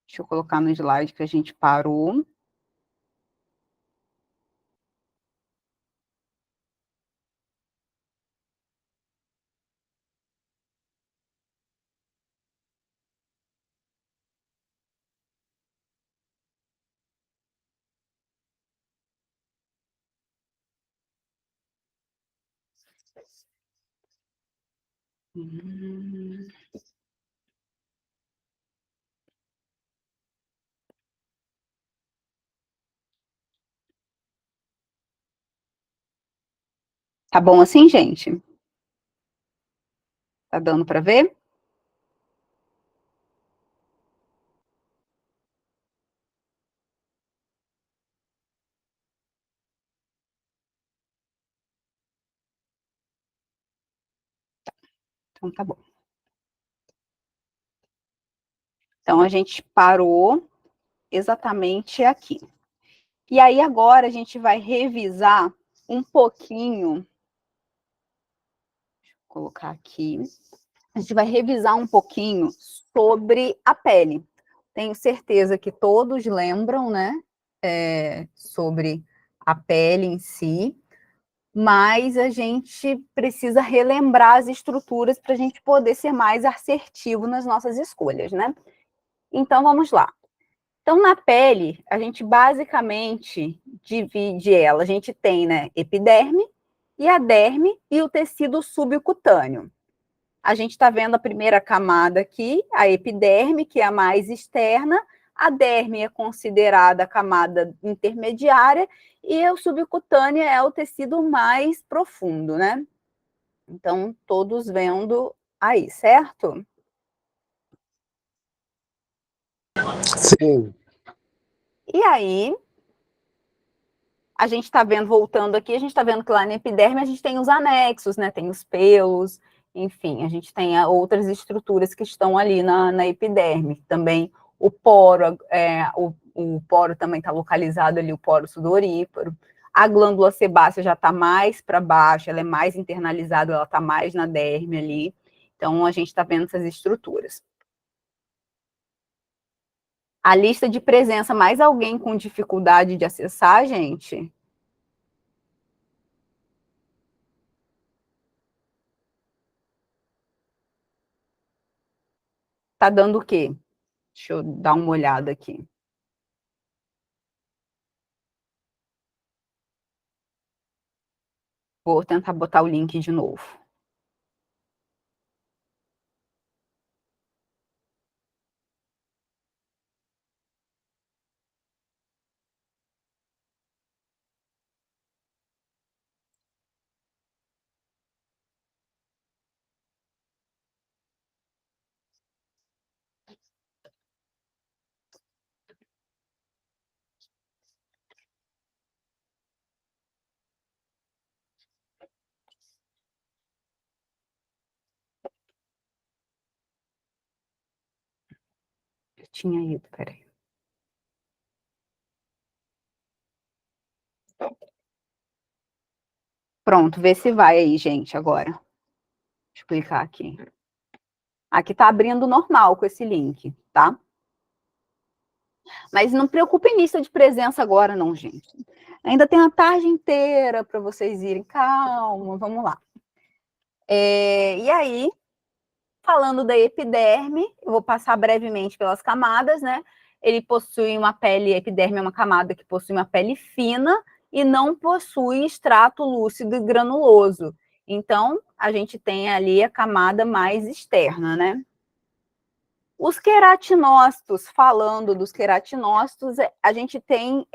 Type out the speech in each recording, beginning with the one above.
Deixa eu colocar no slide que a gente parou. Tá bom assim, gente? Tá dando para ver? Então tá bom. Então a gente parou exatamente aqui. E aí agora a gente vai revisar um pouquinho. Deixa eu colocar aqui. A gente vai revisar um pouquinho sobre a pele. Tenho certeza que todos lembram, né, sobre a pele em si, mas a gente precisa relembrar as estruturas para a gente poder ser mais assertivo nas nossas escolhas, né? Então, vamos lá. Então, na pele, a gente basicamente divide ela. A gente tem, né, epiderme e a derme e o tecido subcutâneo. A gente está vendo a primeira camada aqui, a epiderme, que é a mais externa, a derme é considerada a camada intermediária e o subcutâneo é o tecido mais profundo, né? Então, todos vendo aí, certo? Sim. E aí, a gente está vendo, voltando aqui, a gente está vendo que lá na epiderme a gente tem os anexos, né? Tem os pelos, enfim, a gente tem outras estruturas que estão ali na epiderme. Também o poro, o poro também está localizado ali, o poro sudoríparo. A glândula sebácea já está mais para baixo, ela é mais internalizada, ela está mais na derme ali. Então, a gente está vendo essas estruturas. A lista de presença, mais alguém com dificuldade de acessar, gente? Tá dando o quê? Deixa eu dar uma olhada aqui. Vou tentar botar o link de novo. Eu tinha ido, peraí. Pronto, vê se vai aí, gente, agora. Deixa eu clicar aqui. Aqui tá abrindo normal com esse link, tá? Mas não preocupe em lista de presença agora, não, gente. Ainda tem a tarde inteira para vocês irem. Calma, vamos lá. E aí, falando da epiderme, eu vou passar brevemente pelas camadas, né? Ele possui uma pele, a epiderme é uma camada que possui uma pele fina e não possui extrato lúcido e granuloso. Então, a gente tem ali a camada mais externa, né? Os queratinócitos, falando dos queratinócitos, a gente tem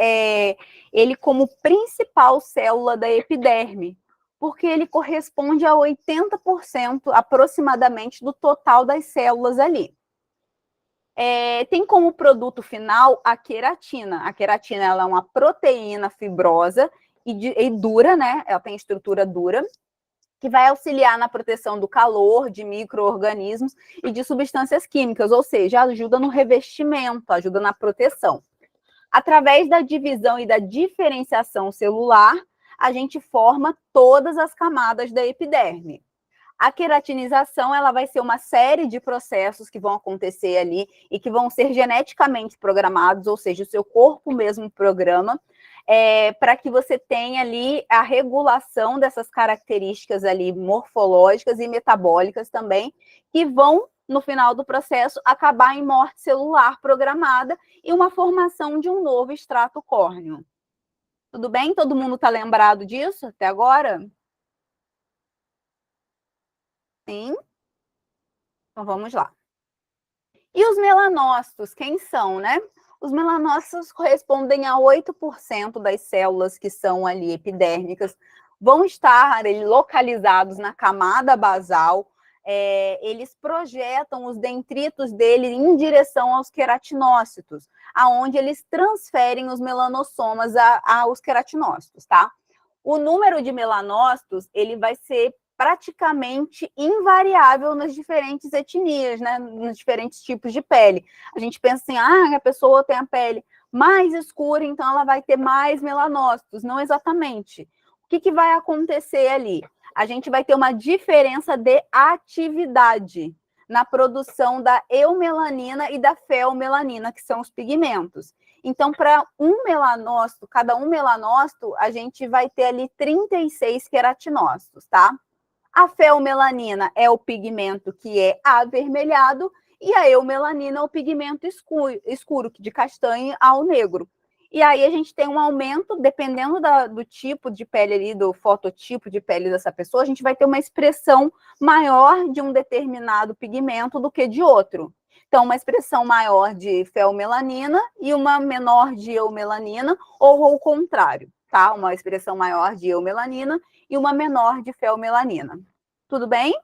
ele como principal célula da epiderme, porque ele corresponde a 80% aproximadamente do total das células ali. Tem como produto final a queratina. A queratina ela é uma proteína fibrosa e dura, né? Ela tem estrutura dura, que vai auxiliar na proteção do calor, de micro-organismos e de substâncias químicas, ou seja, ajuda no revestimento, ajuda na proteção. Através da divisão e da diferenciação celular, a gente forma todas as camadas da epiderme. A queratinização, ela vai ser uma série de processos que vão acontecer ali e que vão ser geneticamente programados, ou seja, o seu corpo mesmo programa, para que você tenha ali a regulação dessas características ali morfológicas e metabólicas também, que vão, no final do processo, acabar em morte celular programada e uma formação de um novo extrato córneo. Tudo bem? Todo mundo está lembrado disso até agora? Sim? Então vamos lá. E os melanócitos, quem são, né? Os melanócitos correspondem a 8% das células que são ali epidérmicas, vão estar ali localizados na camada basal, eles projetam os dendritos dele em direção aos queratinócitos, aonde eles transferem os melanossomas aos queratinócitos, tá? O número de melanócitos, ele vai ser praticamente invariável nas diferentes etnias, né, nos diferentes tipos de pele. A gente pensa assim, a pessoa tem a pele mais escura, então ela vai ter mais melanócitos. Não exatamente. O que vai acontecer ali? A gente vai ter uma diferença de atividade na produção da eumelanina e da feomelanina, que são os pigmentos. Então, para um melanócito, cada um melanócito, a gente vai ter ali 36 queratinócitos, tá? A feomelanina é o pigmento que é avermelhado e a eumelanina é o pigmento escuro, de castanho ao negro. E aí a gente tem um aumento, dependendo do tipo de pele ali, do fototipo de pele dessa pessoa, a gente vai ter uma expressão maior de um determinado pigmento do que de outro. Então, uma expressão maior de feomelanina e uma menor de eumelanina, ou ao contrário, tá? Uma expressão maior de eumelanina e uma menor de feomelanina. Tudo bem?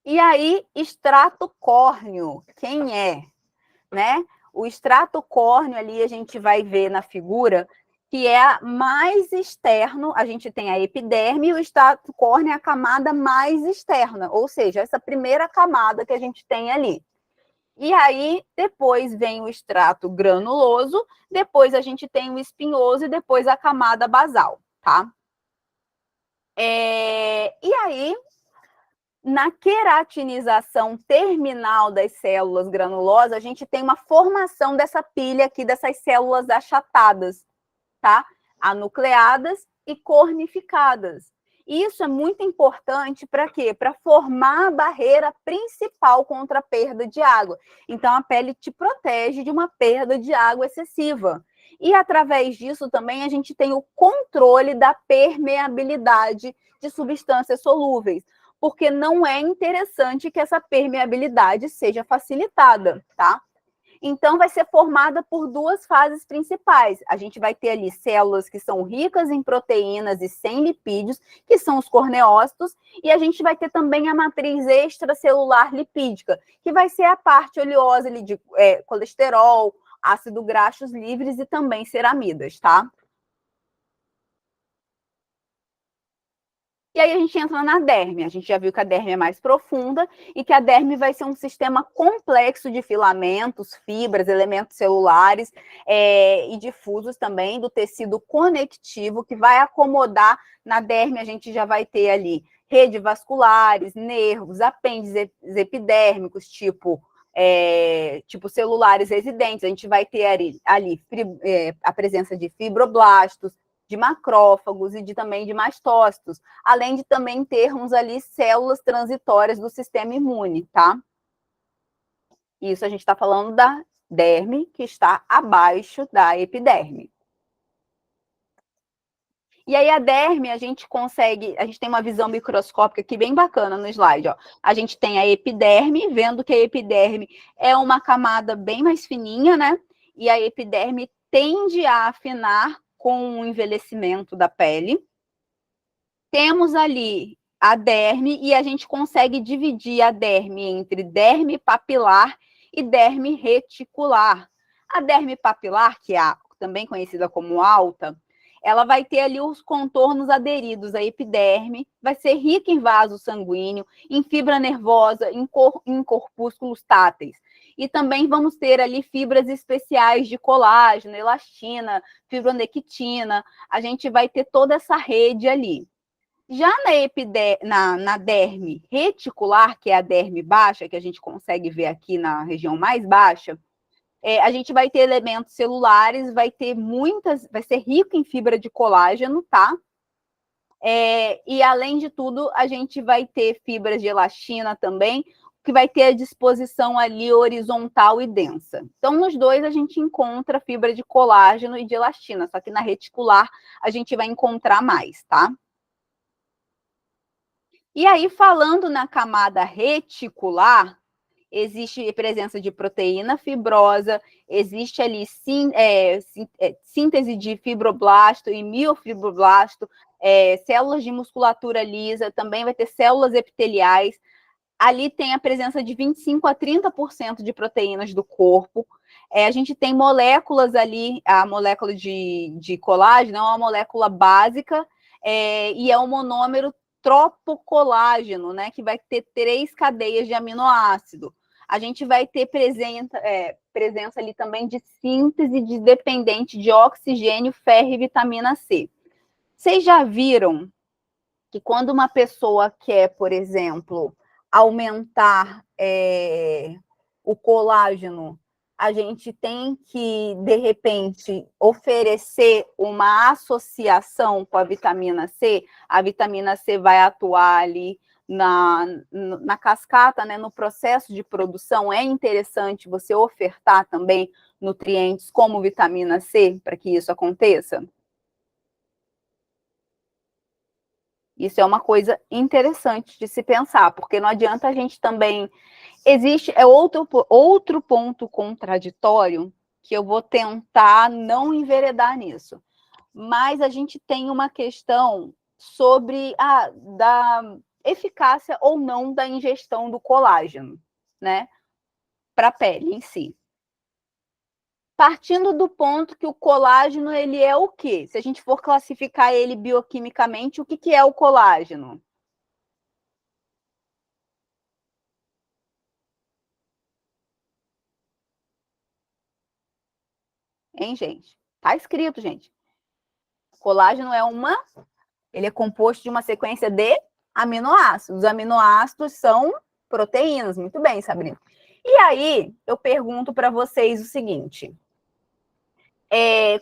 E aí, extrato córneo, quem é? Né? O extrato córneo ali a gente vai ver na figura que é mais externo, a gente tem a epiderme e o extrato córneo é a camada mais externa, ou seja, essa primeira camada que a gente tem ali. E aí, depois vem o extrato granuloso, depois a gente tem o espinhoso e depois a camada basal, tá? E aí, na queratinização terminal das células granulosas, a gente tem uma formação dessa pilha aqui, dessas células achatadas, tá? Anucleadas e cornificadas. Isso é muito importante para quê? Para formar a barreira principal contra a perda de água. Então, a pele te protege de uma perda de água excessiva. E, através disso, também a gente tem o controle da permeabilidade de substâncias solúveis, porque não é interessante que essa permeabilidade seja facilitada, tá? Então, vai ser formada por duas fases principais. A gente vai ter ali células que são ricas em proteínas e sem lipídios, que são os corneócitos, e a gente vai ter também a matriz extracelular lipídica, que vai ser a parte oleosa ali de colesterol, ácido graxos livres e também ceramidas, tá? E aí a gente entra na derme. A gente já viu que a derme é mais profunda e que a derme vai ser um sistema complexo de filamentos, fibras, elementos celulares e difusos também do tecido conectivo que vai acomodar. Na derme a gente já vai ter ali redes vasculares, nervos, apêndices epidérmicos, tipo celulares residentes. A gente vai ter ali a presença de fibroblastos, de macrófagos e também de mastócitos, além de também termos ali células transitórias do sistema imune, tá? Isso a gente está falando da derme, que está abaixo da epiderme. E aí a derme, a gente tem uma visão microscópica aqui bem bacana no slide, ó. A gente tem a epiderme, vendo que a epiderme é uma camada bem mais fininha, né? E a epiderme tende a afinar com o envelhecimento da pele. Temos ali a derme e a gente consegue dividir a derme entre derme papilar e derme reticular. A derme papilar, que é também conhecida como alta, ela vai ter ali os contornos aderidos à epiderme, vai ser rica em vaso sanguíneo, em fibra nervosa, em corpúsculos táteis. e também vamos ter ali fibras especiais de colágeno, elastina, fibronectina, a gente vai ter toda essa rede ali. Já na derme reticular, que é a derme baixa, que a gente consegue ver aqui na região mais baixa, a gente vai ter elementos celulares, vai ser rico em fibra de colágeno, tá? E além de tudo, a gente vai ter fibras de elastina também, que vai ter a disposição ali horizontal e densa. Então, nos dois a gente encontra fibra de colágeno e de elastina, só que na reticular a gente vai encontrar mais, tá? E aí, falando na camada reticular, existe presença de proteína fibrosa, existe ali síntese de fibroblasto e miofibroblasto, células de musculatura lisa, também vai ter células epiteliais. Ali tem a presença de 25 a 30% de proteínas do corpo. A gente tem moléculas ali, a molécula de colágeno é uma molécula básica e é um monômero tropocolágeno, né, que vai ter 3 cadeias de aminoácido. A gente vai ter presença ali também de síntese dependente de oxigênio, ferro e vitamina C. Vocês já viram que quando uma pessoa quer, por exemplo, aumentar o colágeno, a gente tem que, de repente, oferecer uma associação com a vitamina C. A vitamina C vai atuar ali na cascata, né, no processo de produção. É interessante você ofertar também nutrientes como vitamina C para que isso aconteça? Isso é uma coisa interessante de se pensar, porque não adianta a gente também... Existe outro ponto contraditório que eu vou tentar não enveredar nisso. Mas a gente tem uma questão sobre da eficácia ou não da ingestão do colágeno, né, para a pele em si. Partindo do ponto que o colágeno, ele é o quê? Se a gente for classificar ele bioquimicamente, o que é o colágeno? Hein, gente? Tá escrito, gente. Colágeno ele é composto de uma sequência de aminoácidos. Os aminoácidos são proteínas. Muito bem, Sabrina. E aí, eu pergunto para vocês o seguinte: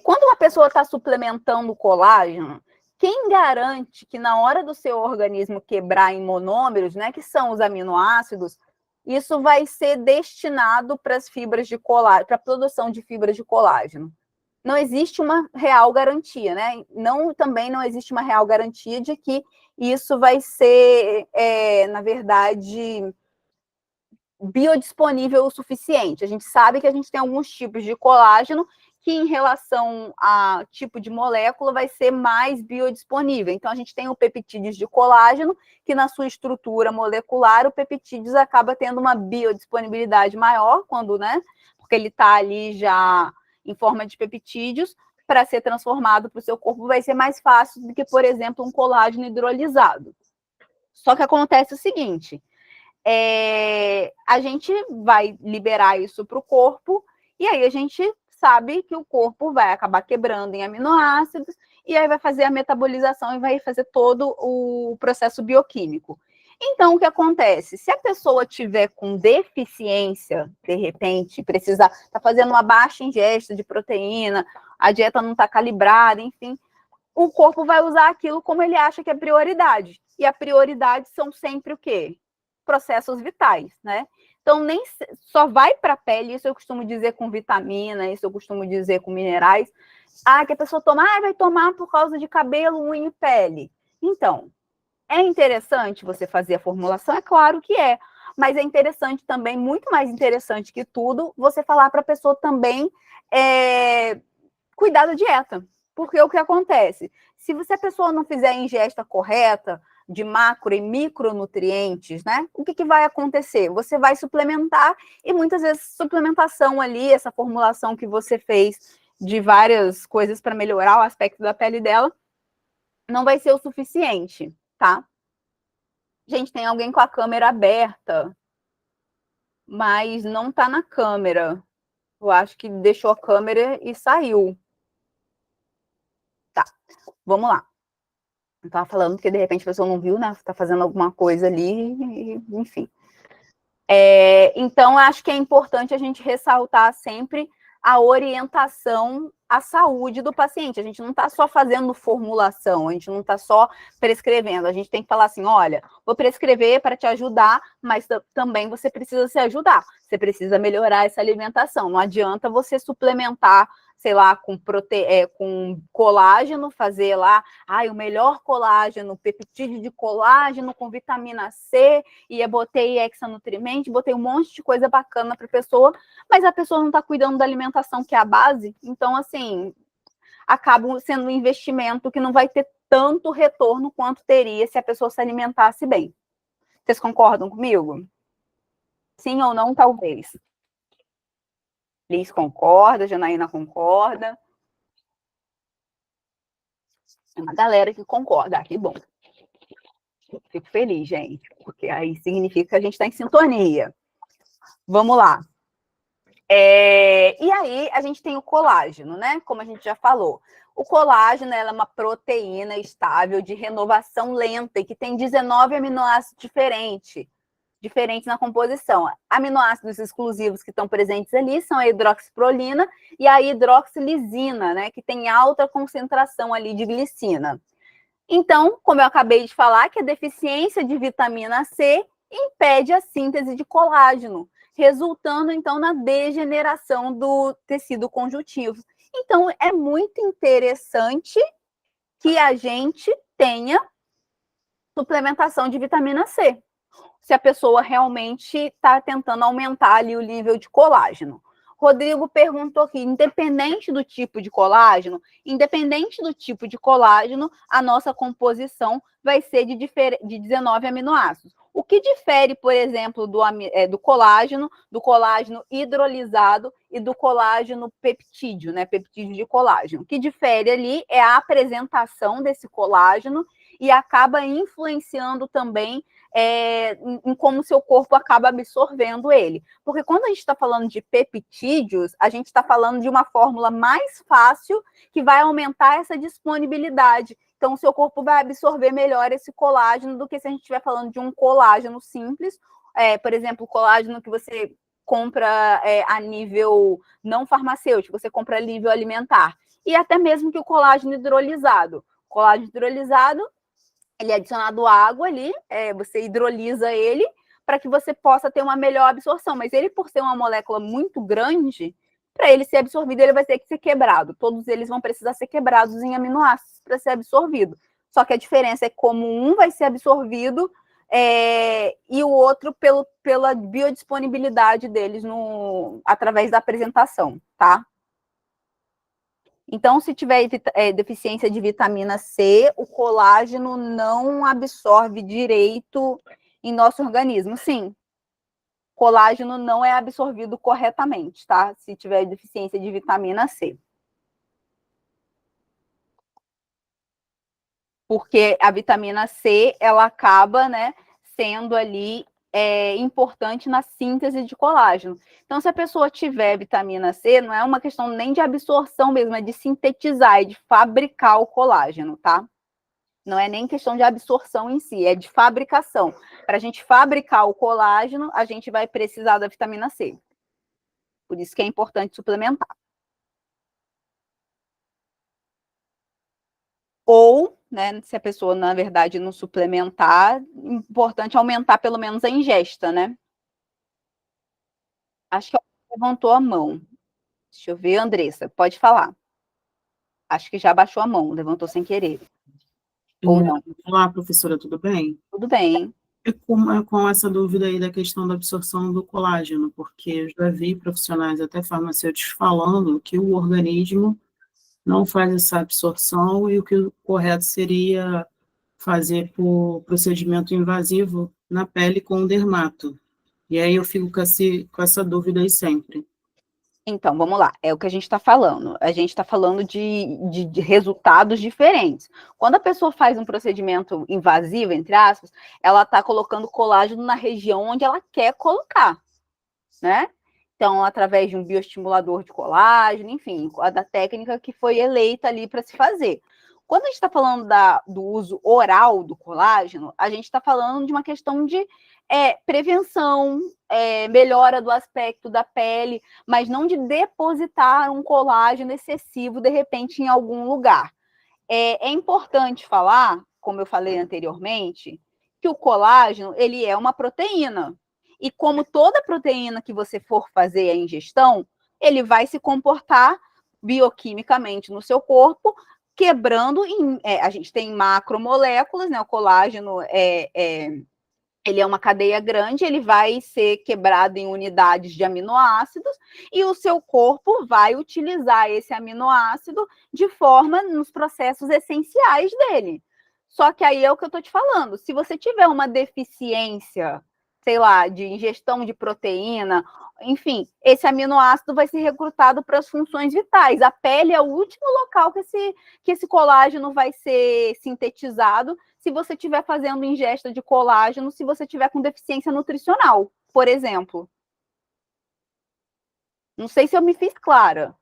quando uma pessoa está suplementando colágeno, quem garante que na hora do seu organismo quebrar em monômeros, né, que são os aminoácidos, isso vai ser destinado para as fibras de colágeno, para a produção de fibras de colágeno? Não existe uma real garantia, né? Também não existe uma real garantia de que isso vai ser, na verdade, biodisponível o suficiente. A gente sabe que a gente tem alguns tipos de colágeno que, em relação a tipo de molécula, vai ser mais biodisponível. Então, a gente tem o peptídeos de colágeno, que na sua estrutura molecular, o peptídeos acaba tendo uma biodisponibilidade maior, quando, né? Porque ele está ali já em forma de peptídeos, para ser transformado para o seu corpo vai ser mais fácil do que, por exemplo, um colágeno hidrolisado. Só que acontece o seguinte: a gente vai liberar isso para o corpo, e aí a gente sabe que o corpo vai acabar quebrando em aminoácidos, e aí vai fazer a metabolização e vai fazer todo o processo bioquímico. Então, o que acontece? Se a pessoa tiver com deficiência, de repente, tá fazendo uma baixa ingesta de proteína, a dieta não está calibrada, enfim, o corpo vai usar aquilo como ele acha que é prioridade. E a prioridade são sempre o quê? Processos vitais, né? Então, nem só vai para a pele, isso eu costumo dizer com vitamina, isso eu costumo dizer com minerais. Que a pessoa toma, vai tomar por causa de cabelo, unha e pele. Então, é interessante você fazer a formulação? É claro que é. Mas é interessante também, muito mais interessante que tudo, você falar para a pessoa também cuidar da dieta. Porque o que acontece? Se a pessoa não fizer a ingesta correta de macro e micronutrientes, né? O que vai acontecer? Você vai suplementar e muitas vezes suplementação ali, essa formulação que você fez de várias coisas para melhorar o aspecto da pele dela, não vai ser o suficiente, tá? Gente, tem alguém com a câmera aberta. mas não está na câmera. Eu acho que deixou a câmera e saiu. Tá, vamos lá. Eu estava falando porque de repente a pessoa não viu, né? Está fazendo alguma coisa ali, enfim. Então, acho que é importante a gente ressaltar sempre a orientação à saúde do paciente. A gente não está só fazendo formulação, a gente não está só prescrevendo. A gente tem que falar assim, olha, vou prescrever para te ajudar, mas também você precisa se ajudar. Você precisa melhorar essa alimentação. Não adianta você suplementar, sei lá, com colágeno, fazer lá, o melhor colágeno, peptídeo de colágeno com vitamina C, e eu botei hexanutriente, botei um monte de coisa bacana para a pessoa, mas a pessoa não está cuidando da alimentação, que é a base. Então, assim, acaba sendo um investimento que não vai ter tanto retorno quanto teria se a pessoa se alimentasse bem. Vocês concordam comigo? Sim ou não, talvez. Liz concorda, Janaína concorda. É uma galera que concorda. Que bom. Fico feliz, gente, porque aí significa que a gente está em sintonia. Vamos lá. E aí a gente tem o colágeno, né? Como a gente já falou. O colágeno é uma proteína estável de renovação lenta e que tem 19 aminoácidos diferentes na composição. Aminoácidos exclusivos que estão presentes ali são a hidroxiprolina e a hidroxilisina, né? Que tem alta concentração ali de glicina. Então, como eu acabei de falar, que a deficiência de vitamina C impede a síntese de colágeno, resultando, então, na degeneração do tecido conjuntivo. Então, é muito interessante que a gente tenha suplementação de vitamina C, se a pessoa realmente está tentando aumentar ali o nível de colágeno. Rodrigo perguntou aqui, independente do tipo de colágeno, a nossa composição vai ser de 19 aminoácidos. O que difere, por exemplo, do colágeno hidrolisado e do colágeno peptídeo, né? Peptídeo de colágeno. O que difere ali é a apresentação desse colágeno e acaba influenciando também em como o seu corpo acaba absorvendo ele. Porque quando a gente está falando de peptídeos, a gente está falando de uma fórmula mais fácil que vai aumentar essa disponibilidade. Então, o seu corpo vai absorver melhor esse colágeno do que se a gente estiver falando de um colágeno simples. Por exemplo, o colágeno que você compra a nível não farmacêutico, você compra a nível alimentar. E até mesmo que o colágeno hidrolisado. O colágeno hidrolisado, ele é adicionado água ali, você hidrolisa ele para que você possa ter uma melhor absorção. Mas ele, por ser uma molécula muito grande, para ele ser absorvido, ele vai ter que ser quebrado. Todos eles vão precisar ser quebrados em aminoácidos para ser absorvido. Só que a diferença é como um vai ser absorvido e o outro pela biodisponibilidade deles através da apresentação, tá? Então, se tiver deficiência de vitamina C, o colágeno não absorve direito em nosso organismo. Sim, colágeno não é absorvido corretamente, tá? Se tiver deficiência de vitamina C. Porque a vitamina C, ela acaba, né, sendo ali importante na síntese de colágeno. Então, se a pessoa tiver vitamina C, não é uma questão nem de absorção mesmo, é de sintetizar, é de fabricar o colágeno, tá? Não é nem questão de absorção em si, é de fabricação. Para a gente fabricar o colágeno, a gente vai precisar da vitamina C. Por isso que é importante suplementar. Ou, né, se a pessoa, na verdade, não suplementar, importante aumentar pelo menos a ingesta, né? Acho que ela levantou a mão. Deixa eu ver, Andressa, pode falar. Acho que já baixou a mão, levantou sem querer. Ou não. Olá, professora, tudo bem? Tudo bem. Com essa dúvida aí da questão da absorção do colágeno, porque eu já vi profissionais, até farmacêuticos, falando que o organismo não faz essa absorção e o que o correto seria fazer por procedimento invasivo na pele com o dermato. E aí eu fico com essa dúvida aí sempre. Então, vamos lá, é o que a gente está falando. A gente está falando de resultados diferentes. Quando a pessoa faz um procedimento invasivo, entre aspas, ela está colocando colágeno na região onde ela quer colocar. né? Então, através de um bioestimulador de colágeno, enfim, da técnica que foi eleita ali para se fazer. Quando a gente está falando do uso oral do colágeno, a gente está falando de uma questão de prevenção, melhora do aspecto da pele, mas não de depositar um colágeno excessivo, de repente, em algum lugar. É importante falar, como eu falei anteriormente, que o colágeno ele é uma proteína. E como toda proteína que você for fazer a ingestão, ele vai se comportar bioquimicamente no seu corpo, quebrando em. A gente tem macromoléculas, né? O colágeno ele é uma cadeia grande, ele vai ser quebrado em unidades de aminoácidos e o seu corpo vai utilizar esse aminoácido de forma nos processos essenciais dele. Só que aí é o que eu estou te falando. Se você tiver uma deficiência, sei lá, de ingestão de proteína, enfim, esse aminoácido vai ser recrutado para as funções vitais. A pele é o último local que esse colágeno vai ser sintetizado se você estiver fazendo ingesta de colágeno, se você tiver com deficiência nutricional, por exemplo. Não sei se eu me fiz clara,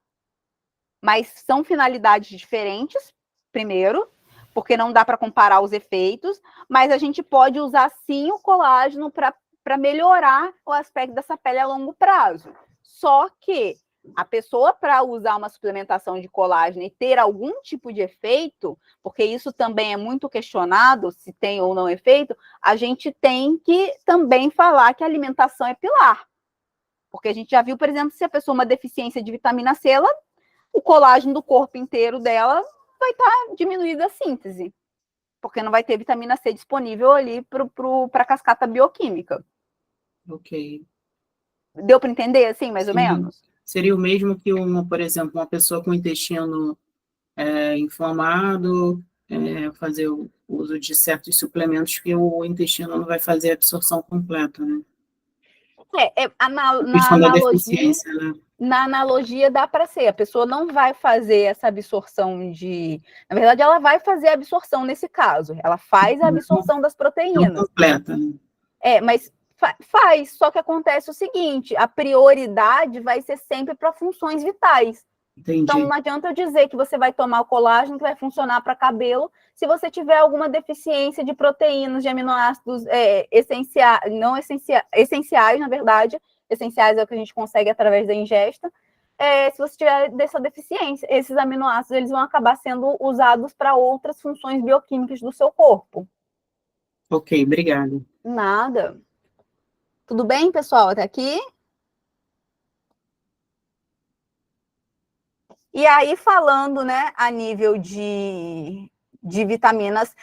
mas são finalidades diferentes, primeiro, porque não dá para comparar os efeitos, mas a gente pode usar sim o colágeno para melhorar o aspecto dessa pele a longo prazo. Só que a pessoa, para usar uma suplementação de colágeno e ter algum tipo de efeito, porque isso também é muito questionado, se tem ou não efeito, a gente tem que também falar que a alimentação é pilar. Porque a gente já viu, por exemplo, se a pessoa tem uma deficiência de vitamina C, o colágeno do corpo inteiro dela vai estar diminuída a síntese, porque não vai ter vitamina C disponível ali para a cascata bioquímica. Ok. Deu para entender, assim, mais ou menos? Seria o mesmo que, por exemplo, uma pessoa com o intestino inflamado, fazer o uso de certos suplementos que o intestino não vai fazer a absorção completa, né? Na Da analogia, deficiência, né? na analogia dá para ser. A pessoa não vai fazer essa absorção de... Na verdade, ela vai fazer a absorção nesse caso. Ela faz a absorção das proteínas. Não completa, né? Mas faz. Só que acontece o seguinte, a prioridade vai ser sempre para funções vitais. Entendi. Então, não adianta eu dizer que você vai tomar o colágeno que vai funcionar para cabelo se você tiver alguma deficiência de proteínas, de aminoácidos essenciais, não essenciais, na verdade. Essenciais é o que a gente consegue através da ingesta. Se você tiver dessa deficiência, esses aminoácidos eles vão acabar sendo usados para outras funções bioquímicas do seu corpo. Ok, obrigado. Nada. Tudo bem, pessoal, até aqui? E aí, falando, né, a nível de vitaminas,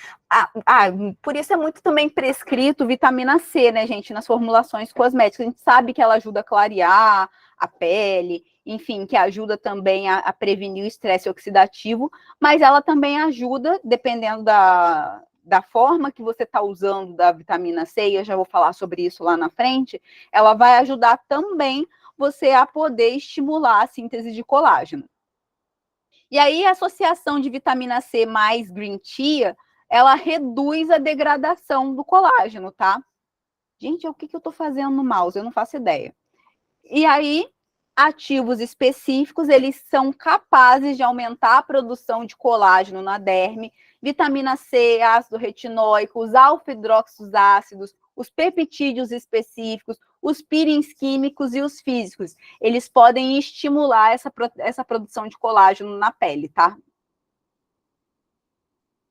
por isso é muito também prescrito vitamina C, né, gente, nas formulações cosméticas. A gente sabe que ela ajuda a clarear a pele, enfim, que ajuda também a prevenir o estresse oxidativo, mas ela também ajuda, dependendo da forma que você está usando da vitamina C, e eu já vou falar sobre isso lá na frente, ela vai ajudar também você a poder estimular a síntese de colágeno. E aí, a associação de vitamina C mais green tea, ela reduz a degradação do colágeno, tá? Gente, o que eu tô fazendo no mouse? Eu não faço ideia. E aí, ativos específicos, eles são capazes de aumentar a produção de colágeno na derme, vitamina C, ácido retinóico, os alfa-hidroxos ácidos, os peptídeos específicos, os purins químicos e os físicos. Eles podem estimular essa produção de colágeno na pele, tá?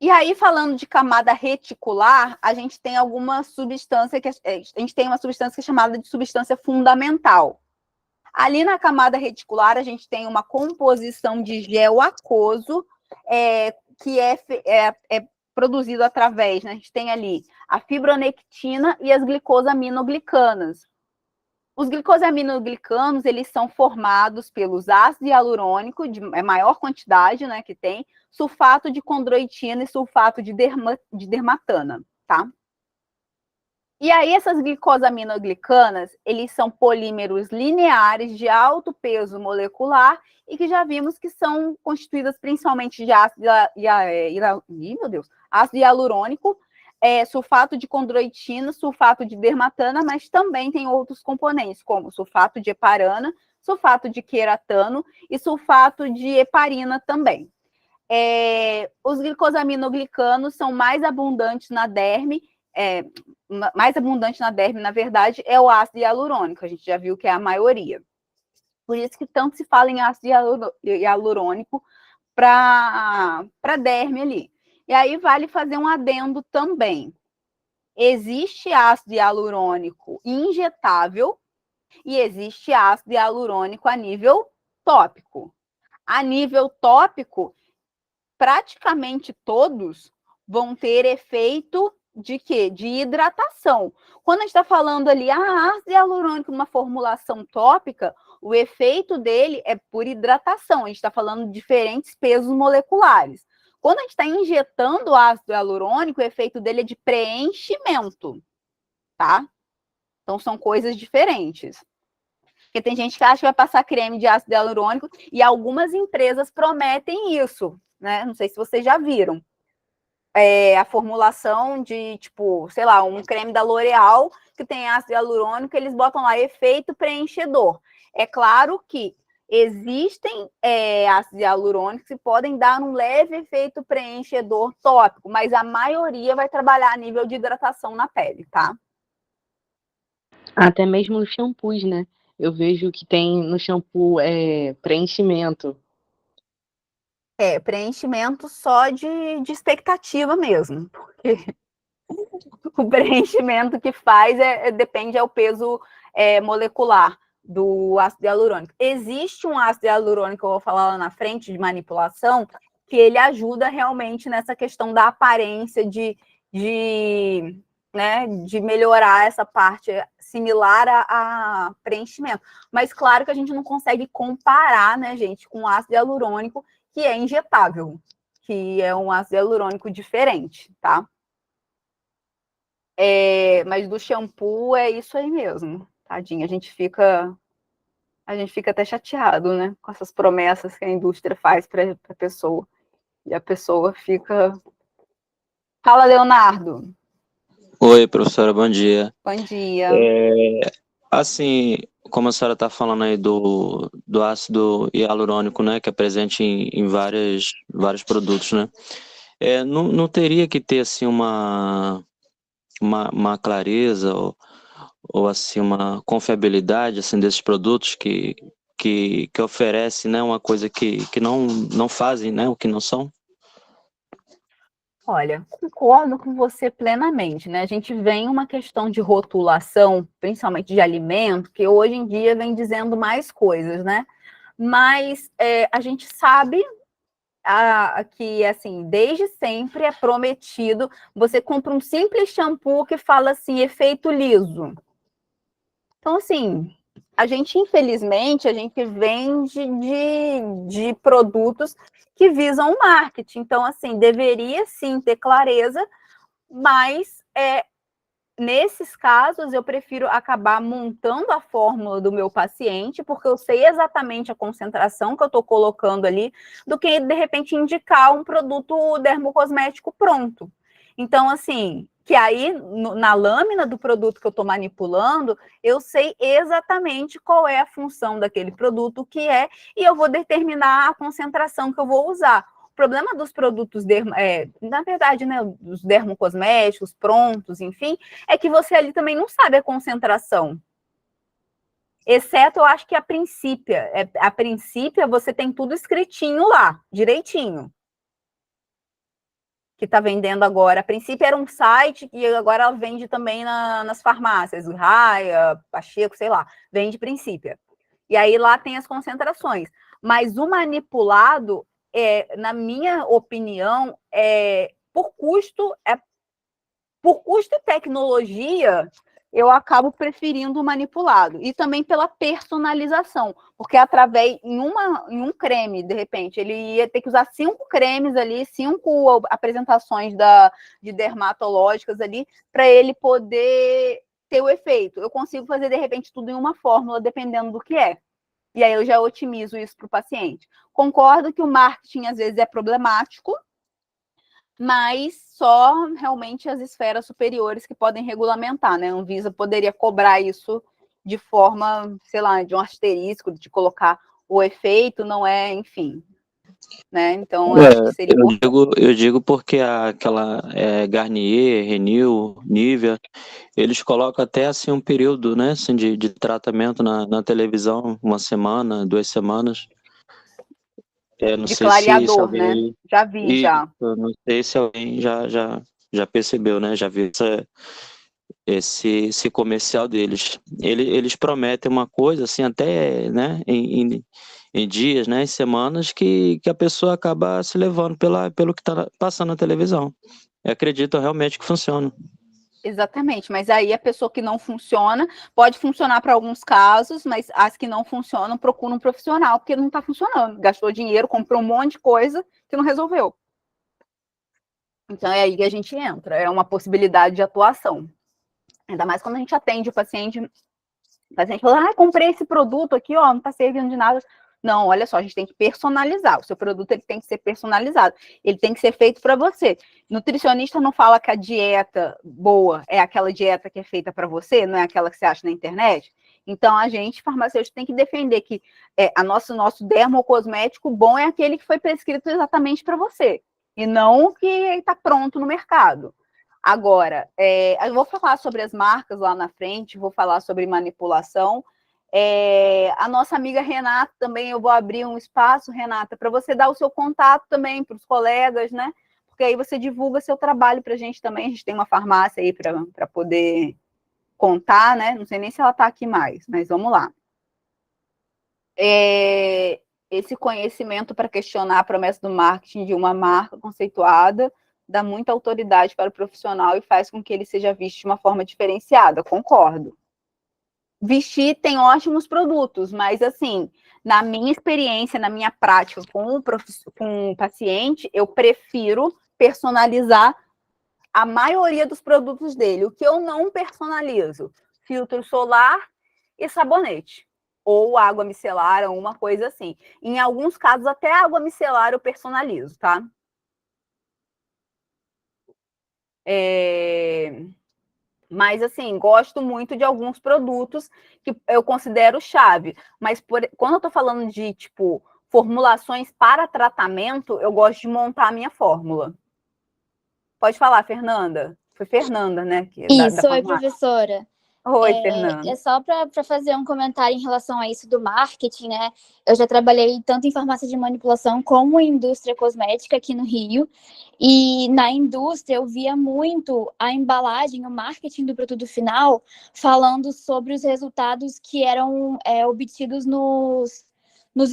E aí, falando de camada reticular, a gente tem alguma substância a gente tem uma substância chamada de substância fundamental. Ali na camada reticular, a gente tem uma composição de gel aquoso, que é produzido através, né? A gente tem ali a fibronectina e as glicosaminoglicanas. Os glicosaminoglicanos, eles são formados pelos ácidos hialurônicos, maior quantidade, né, que tem, sulfato de condroitina e sulfato de dermatana, tá? E aí, essas glicosaminoglicanas, eles são polímeros lineares de alto peso molecular e que já vimos que são constituídas principalmente de ácido hialurônico, sulfato de condroitina, sulfato de dermatana, mas também tem outros componentes, como sulfato de heparana, sulfato de queratano e sulfato de heparina também. Os glicosaminoglicanos são mais abundantes na derme, na verdade, é o ácido hialurônico, a gente já viu que é a maioria. Por isso que tanto se fala em ácido hialurônico para derme ali. E aí vale fazer um adendo também. Existe ácido hialurônico injetável e existe ácido hialurônico a nível tópico. A nível tópico, praticamente todos vão ter efeito de quê? De hidratação. Quando a gente está falando ali, ácido hialurônico numa formulação tópica, o efeito dele é por hidratação. A gente está falando de diferentes pesos moleculares. Quando a gente está injetando ácido hialurônico, o efeito dele é de preenchimento, tá? Então, são coisas diferentes. Porque tem gente que acha que vai passar creme de ácido hialurônico e algumas empresas prometem isso, né? Não sei se vocês já viram. A formulação de, tipo, sei lá, um creme da L'Oréal que tem ácido hialurônico, eles botam lá efeito preenchedor. É claro que existem ácidos hialurônicos que podem dar um leve efeito preenchedor tópico, mas a maioria vai trabalhar a nível de hidratação na pele, tá? Até mesmo os shampoos, né? Eu vejo que tem no shampoo preenchimento. Preenchimento só de expectativa mesmo, porque o preenchimento que faz depende ao peso molecular do ácido hialurônico. Existe um ácido hialurônico, que eu vou falar lá na frente, de manipulação, que ele ajuda realmente nessa questão da aparência de melhorar essa parte similar a preenchimento. Mas claro que a gente não consegue comparar, né, gente, com o ácido hialurônico que é injetável, que é um ácido hialurônico diferente, tá? Mas do shampoo é isso aí mesmo, tadinha. A gente fica até chateado, né? Com essas promessas que a indústria faz para a pessoa. E a pessoa fica... Fala, Leonardo. Oi, professora, bom dia. Bom dia. Assim, como a senhora está falando aí do ácido hialurônico, né, que é presente em vários produtos, né? Não teria que ter, assim, uma clareza ou, assim, uma confiabilidade, assim, desses produtos que oferecem, né, uma coisa que não fazem, né, o que não são? Olha, concordo com você plenamente, né? A gente vem uma questão de rotulação, principalmente de alimento, que hoje em dia vem dizendo mais coisas, né? Mas a gente sabe que, assim, desde sempre é prometido, você compra um simples shampoo que fala assim, efeito liso. Então, assim, infelizmente, a gente vende de produtos que visam o marketing. Então, assim, deveria sim ter clareza, mas nesses casos eu prefiro acabar montando a fórmula do meu paciente, porque eu sei exatamente a concentração que eu estou colocando ali, do que, de repente, indicar um produto dermocosmético pronto. Então, assim, que aí, na lâmina do produto que eu estou manipulando, eu sei exatamente qual é a função daquele produto, o que é, e eu vou determinar a concentração que eu vou usar. O problema dos produtos, na verdade, né, dos dermocosméticos prontos, enfim, é que você ali também não sabe a concentração. Exceto, eu acho que a princípio você tem tudo escritinho lá, direitinho. Que está vendendo agora. A princípio era um site que agora ela vende também nas farmácias, Raia, Pacheco, sei lá, vende princípio. E aí lá tem as concentrações. Mas o manipulado, na minha opinião, por custo e tecnologia, eu acabo preferindo o manipulado. E também pela personalização, porque em um creme, de repente, ele ia ter que usar 5 cremes ali, 5 apresentações de dermatológicas ali, para ele poder ter o efeito. Eu consigo fazer, de repente, tudo em uma fórmula, dependendo do que é. E aí eu já otimizo isso para o paciente. Concordo que o marketing, às vezes, é problemático, mas só realmente as esferas superiores que podem regulamentar, né? A Anvisa poderia cobrar isso de forma, sei lá, de um asterisco, de colocar o efeito, não é, enfim, né? Então, eu acho que seria importante. Eu digo porque aquela Garnier, Renil, Nivea, eles colocam até assim um período, né, assim, de tratamento na televisão, 1 semana, 2 semanas. Não De sei se clareador, alguém né? aí. Já vi, E já. eu não sei se alguém já percebeu, né? Já viu esse comercial deles. Eles prometem uma coisa, assim, até, né, em dias, né, em semanas, que a pessoa acaba se levando pelo que está passando na televisão. Eu acredito realmente que funciona. Exatamente, mas aí a pessoa que não funciona, pode funcionar para alguns casos, mas as que não funcionam, procura um profissional, porque não está funcionando. Gastou dinheiro, comprou um monte de coisa que não resolveu. Então é aí que a gente entra, é uma possibilidade de atuação. Ainda mais quando a gente atende o paciente fala, comprei esse produto aqui, ó, não tá servindo de nada. Não, olha só, a gente tem que personalizar. O seu produto ele tem que ser personalizado. Ele tem que ser feito para você. Nutricionista não fala que a dieta boa é aquela dieta que é feita para você, não é aquela que você acha na internet. Então, a gente, farmacêutico, tem que defender que nosso dermocosmético bom é aquele que foi prescrito exatamente para você. E não o que está pronto no mercado. Agora, eu vou falar sobre as marcas lá na frente, vou falar sobre manipulação. A nossa amiga Renata também, eu vou abrir um espaço, Renata, para você dar o seu contato também para os colegas, né? Porque aí você divulga seu trabalho para a gente também. A gente tem uma farmácia aí para poder contar, né? Não sei nem se ela está aqui mais, mas vamos lá. Esse conhecimento para questionar a promessa do marketing de uma marca conceituada dá muita autoridade para o profissional e faz com que ele seja visto de uma forma diferenciada, concordo. Vestir tem ótimos produtos, mas assim, na minha experiência, na minha prática com o paciente, eu prefiro personalizar a maioria dos produtos dele. O que eu não personalizo? Filtro solar e sabonete. Ou água micelar, ou uma coisa assim. Em alguns casos, até água micelar eu personalizo, tá? Mas, assim, gosto muito de alguns produtos que eu considero chave. Mas quando eu tô falando de, tipo, formulações para tratamento, eu gosto de montar a minha fórmula. Pode falar, Fernanda. Foi Fernanda, né? Isso, oi, professora. Oi, Fernanda. É só para fazer um comentário em relação a isso do marketing, né? Eu já trabalhei tanto em farmácia de manipulação como em indústria cosmética aqui no Rio. E na indústria eu via muito a embalagem, o marketing do produto final, falando sobre os resultados que eram obtidos nos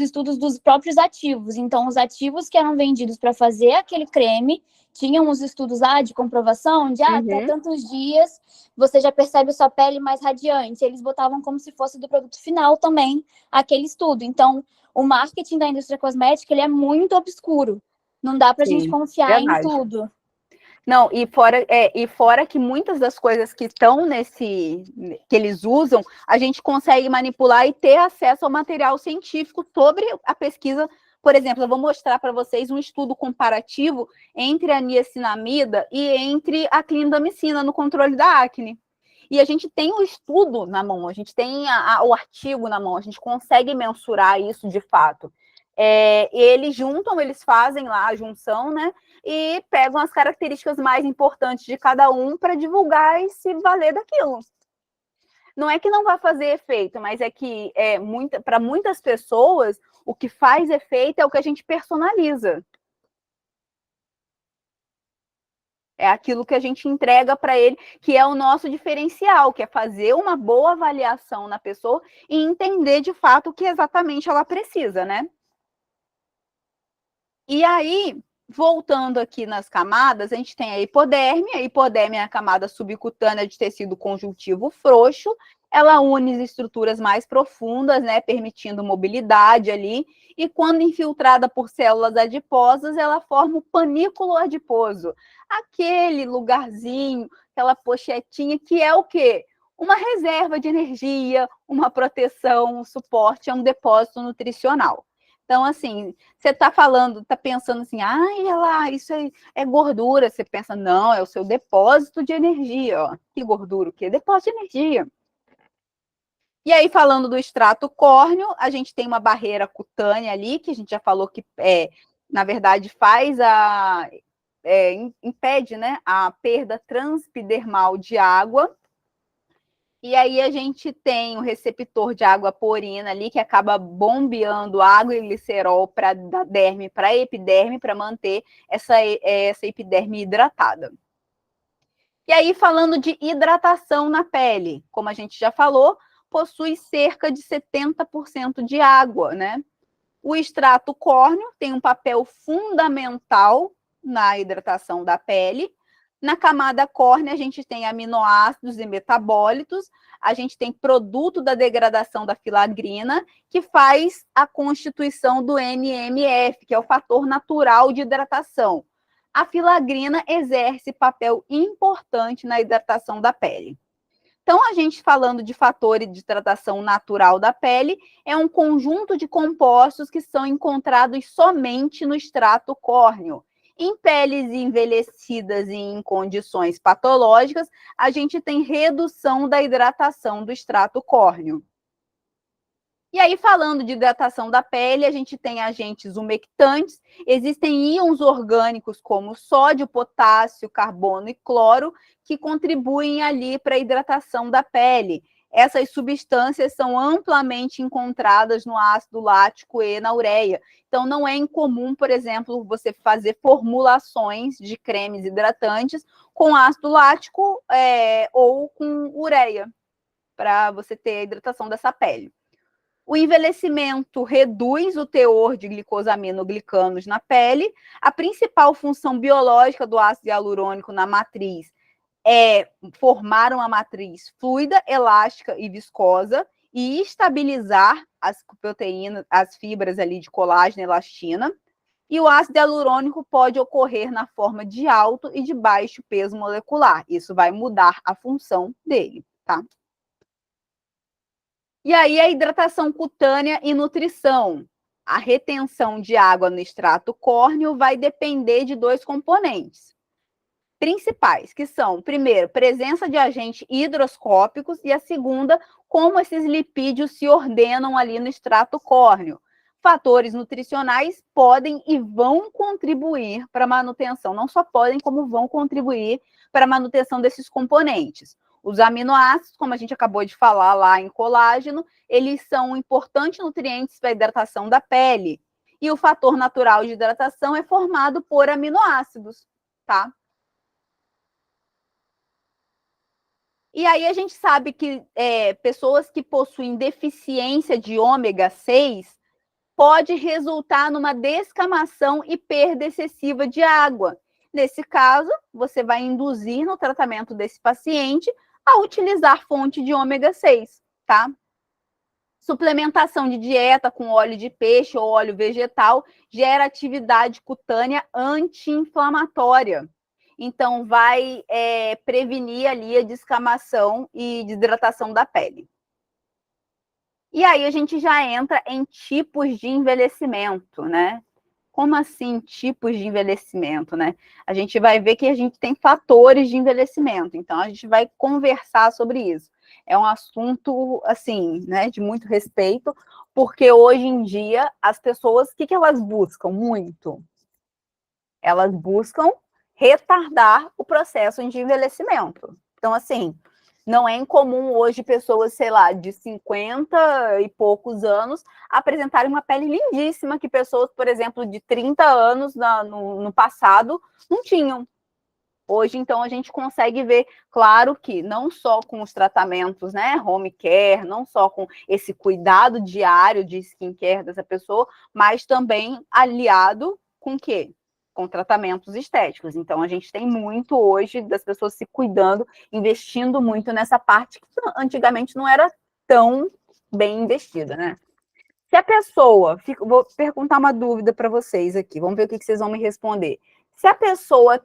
estudos dos próprios ativos. Então, os ativos que eram vendidos para fazer aquele creme tinham os estudos de comprovação de até tantos dias você já percebe sua pele mais radiante. Eles botavam como se fosse do produto final também aquele estudo. Então, o marketing da indústria cosmética ele é muito obscuro. Não dá para a gente confiar em tudo. Não, e fora que muitas das coisas que estão que eles usam, a gente consegue manipular e ter acesso ao material científico sobre a pesquisa. Por exemplo, eu vou mostrar para vocês um estudo comparativo entre a niacinamida e entre a clindamicina no controle da acne. E a gente tem o estudo na mão, a gente tem o artigo na mão, a gente consegue mensurar isso de fato. Eles fazem lá a junção, né? E pegam as características mais importantes de cada um para divulgar e se valer daquilo. Não é que não vai fazer efeito, mas é que para muitas pessoas o que faz efeito é o que a gente personaliza. É aquilo que a gente entrega para ele, que é o nosso diferencial, que é fazer uma boa avaliação na pessoa e entender de fato o que exatamente ela precisa, né? E aí, voltando aqui nas camadas, a gente tem a hipoderme é a camada subcutânea de tecido conjuntivo frouxo, ela une as estruturas mais profundas, né, permitindo mobilidade ali, e quando infiltrada por células adiposas, ela forma o panículo adiposo, aquele lugarzinho, aquela pochetinha que é o quê? Uma reserva de energia, uma proteção, um suporte, é um depósito nutricional. Então, assim, você está falando, está pensando assim, olha lá, isso é gordura. Você pensa, não, é o seu depósito de energia. Ó. Que gordura, o quê? Depósito de energia. E aí, falando do extrato córneo, a gente tem uma barreira cutânea ali, que a gente já falou que, na verdade, impede, né, a perda transepidermal de água. E aí a gente tem o receptor de água porina ali, que acaba bombeando água e glicerol da derme para a epiderme, para manter essa epiderme hidratada. E aí, falando de hidratação na pele, como a gente já falou, possui cerca de 70% de água, né? O extrato córneo tem um papel fundamental na hidratação da pele. Na camada córnea, a gente tem aminoácidos e metabólitos, a gente tem produto da degradação da filagrina, que faz a constituição do NMF, que é o fator natural de hidratação. A filagrina exerce papel importante na hidratação da pele. Então, a gente falando de fatores de hidratação natural da pele, é um conjunto de compostos que são encontrados somente no extrato córneo. Em peles envelhecidas e em condições patológicas, a gente tem redução da hidratação do extrato córneo. E aí, falando de hidratação da pele, a gente tem agentes umectantes, existem íons orgânicos como sódio, potássio, carbono e cloro, que contribuem ali para a hidratação da pele. Essas substâncias são amplamente encontradas no ácido lático e na ureia. Então, não é incomum, por exemplo, você fazer formulações de cremes hidratantes com ácido lático ou com ureia, para você ter a hidratação dessa pele. O envelhecimento reduz o teor de glicosaminoglicanos na pele. A principal função biológica do ácido hialurônico na matriz é formar uma matriz fluida, elástica e viscosa e estabilizar as proteínas, as fibras ali de colágeno e elastina. E o ácido hialurônico pode ocorrer na forma de alto e de baixo peso molecular. Isso vai mudar a função dele, tá? E aí, a hidratação cutânea e nutrição. A retenção de água no extrato córneo vai depender de dois componentes principais, que são, primeiro, presença de agentes higroscópicos e a segunda, como esses lipídios se ordenam ali no extrato córneo. Fatores nutricionais podem e vão contribuir para a manutenção, não só podem, como vão contribuir para a manutenção desses componentes. Os aminoácidos, como a gente acabou de falar lá em colágeno, eles são importantes nutrientes para a hidratação da pele. E o fator natural de hidratação é formado por aminoácidos, tá? E aí a gente sabe que pessoas que possuem deficiência de ômega 6 pode resultar numa descamação e perda excessiva de água. Nesse caso, você vai induzir no tratamento desse paciente a utilizar fonte de ômega 6, tá? Suplementação de dieta com óleo de peixe ou óleo vegetal gera atividade cutânea anti-inflamatória. Então, vai prevenir ali a descamação e desidratação da pele. E aí a gente já entra em tipos de envelhecimento, né? Como assim tipos de envelhecimento, né? A gente vai ver que a gente tem fatores de envelhecimento, então a gente vai conversar sobre isso. É um assunto, assim, né, de muito respeito, porque hoje em dia as pessoas, o que elas buscam muito? Elas buscam retardar o processo de envelhecimento. Então, assim, não é incomum hoje pessoas, sei lá, de 50 e poucos anos apresentarem uma pele lindíssima que pessoas, por exemplo, de 30 anos no passado não tinham. Hoje, então, a gente consegue ver, claro que não só com os tratamentos, né, home care, não só com esse cuidado diário de skincare dessa pessoa, mas também aliado com o quê? Com tratamentos estéticos. Então, a gente tem muito hoje das pessoas se cuidando, investindo muito nessa parte que antigamente não era tão bem investida, né? Se a pessoa... Vou perguntar uma dúvida para vocês aqui, vamos ver o que vocês vão me responder. Se a pessoa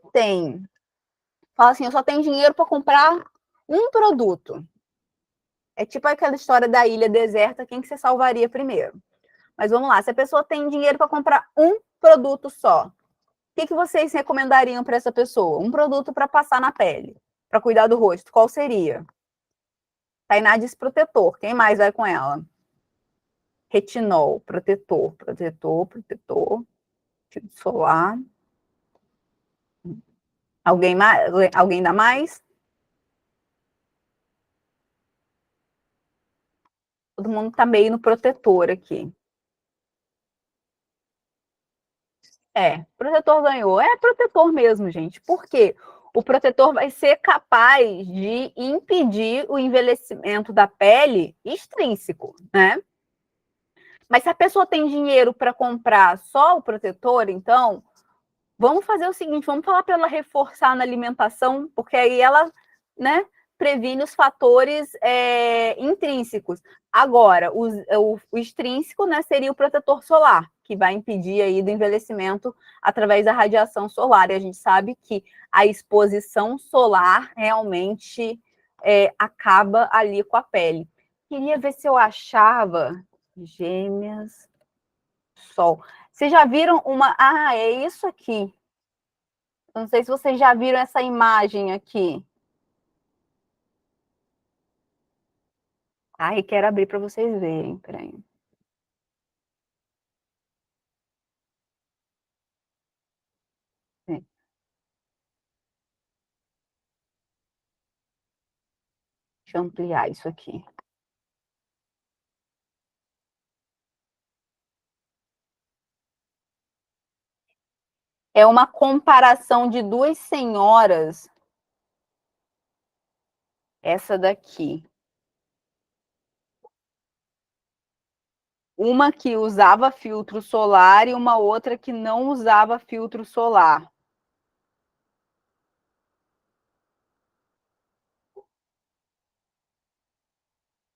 fala assim, eu só tenho dinheiro para comprar um produto. É tipo aquela história da ilha deserta, quem que você salvaria primeiro? Mas vamos lá, se a pessoa tem dinheiro para comprar um produto só, o que vocês recomendariam para essa pessoa? Um produto para passar na pele, para cuidar do rosto, qual seria? Tainá diz protetor, quem mais vai com ela? Retinol, protetor, filtro solar. Alguém dá mais? Todo mundo tá meio no protetor aqui. Protetor ganhou. É protetor mesmo, gente. Por quê? O protetor vai ser capaz de impedir o envelhecimento da pele extrínseco, né? Mas se a pessoa tem dinheiro para comprar só o protetor, então, vamos fazer o seguinte, vamos falar para ela reforçar na alimentação, porque aí ela, né, previne os fatores intrínsecos. Agora, o extrínseco, né, seria o protetor solar, que vai impedir aí do envelhecimento através da radiação solar. E a gente sabe que a exposição solar realmente acaba ali com a pele. Queria ver se eu achava Gêmeas, Sol. Vocês já viram uma... Ah, é isso aqui. Não sei se vocês já viram essa imagem aqui. Ai, quero abrir para vocês verem. Peraí. Deixa eu ampliar isso aqui. É uma comparação de duas senhoras. Essa daqui. Uma que usava filtro solar e uma outra que não usava filtro solar.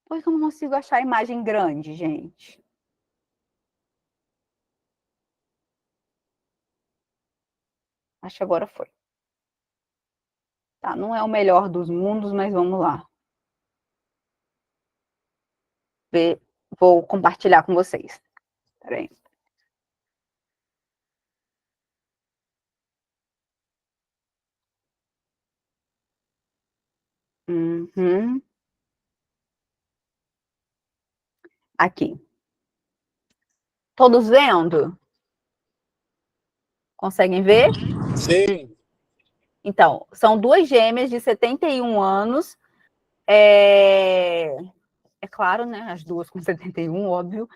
Por que eu não consigo achar a imagem grande, gente? Acho que agora foi. Tá, não é o melhor dos mundos, mas vamos lá. Vou compartilhar com vocês. Peraí. Uhum. Aqui. Todos vendo? Conseguem ver? Sim. Então, são duas gêmeas de 71 anos. É claro, né? As duas com 71, óbvio.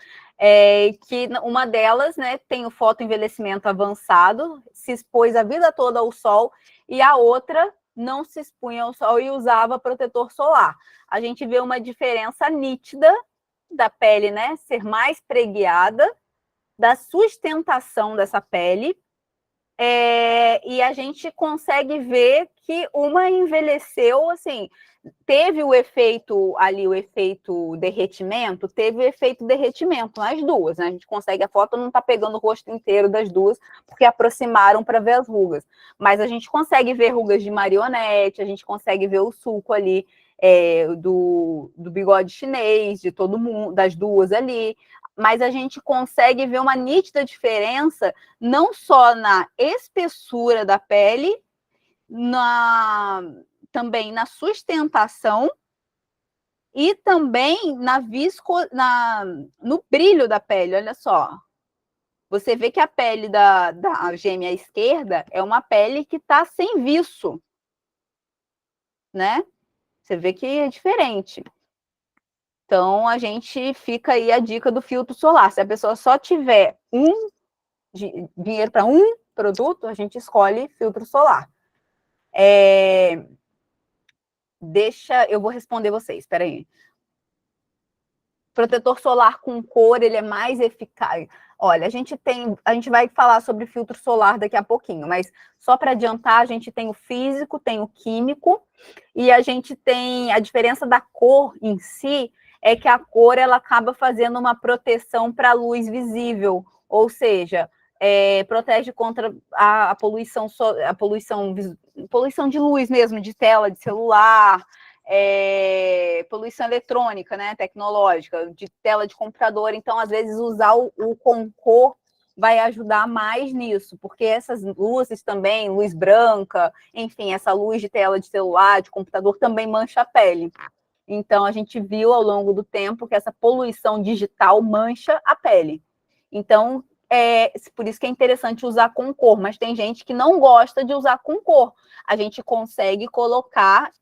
Que uma delas, né, tem o fotoenvelhecimento avançado, se expôs a vida toda ao sol, e a outra não se expunha ao sol e usava protetor solar. A gente vê uma diferença nítida da pele, né, ser mais preguiada, da sustentação dessa pele, e a gente consegue ver que uma envelheceu, assim, teve o efeito ali, o efeito derretimento, teve o efeito derretimento nas duas, né? A gente consegue, a foto não tá pegando o rosto inteiro das duas, porque aproximaram para ver as rugas, mas a gente consegue ver rugas de marionete, a gente consegue ver o sulco ali, do bigode chinês, de todo mundo, das duas ali, mas a gente consegue ver uma nítida diferença, não só na espessura da pele, também na sustentação e também no brilho da pele. Olha só. Você vê que a pele da gêmea esquerda é uma pele que está sem viço, né? Você vê que é diferente. Então, a gente fica aí a dica do filtro solar. Se a pessoa só tiver dinheiro para um produto, a gente escolhe filtro solar. Eu vou responder vocês, espera aí. Protetor solar com cor, ele é mais eficaz. Olha, a gente vai falar sobre filtro solar daqui a pouquinho, mas só para adiantar, a gente tem o físico, tem o químico, e a gente tem a diferença da cor em si, é que a cor ela acaba fazendo uma proteção para a luz visível, ou seja, protege contra a poluição de luz mesmo, de tela, de celular, poluição eletrônica, né, tecnológica, de tela de computador. Então, às vezes, usar o Concor vai ajudar mais nisso, porque essas luzes também, luz branca, enfim, essa luz de tela de celular, de computador, também mancha a pele. Então, a gente viu ao longo do tempo que essa poluição digital mancha a pele. Então, por isso que é interessante usar com cor, mas tem gente que não gosta de usar com cor. A gente consegue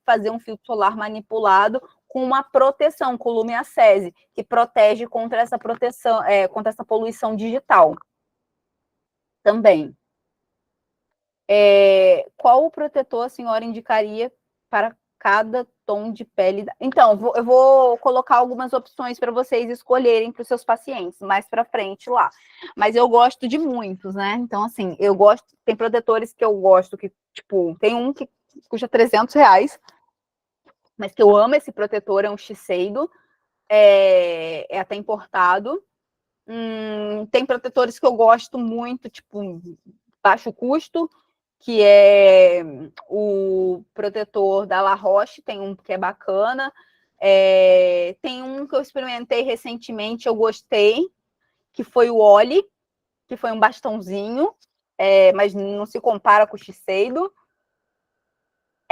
fazer um filtro solar manipulado com uma proteção, com o Lumiasese, que protege contra essa proteção, contra essa poluição digital. Também. Qual o protetor a senhora indicaria para cada tom de pele? Então, eu vou colocar algumas opções para vocês escolherem para os seus pacientes, mais para frente lá. Mas eu gosto de muitos, né? Então, assim, tem protetores que eu gosto, que, tipo, tem um que custa R$300, mas que eu amo esse protetor, é um Shiseido, é até importado. Tem protetores que eu gosto muito, tipo, baixo custo, que é o protetor da La Roche, tem um que é bacana. Tem um que eu experimentei recentemente, eu gostei, que foi o Oli, que foi um bastãozinho, mas não se compara com o Shiseido.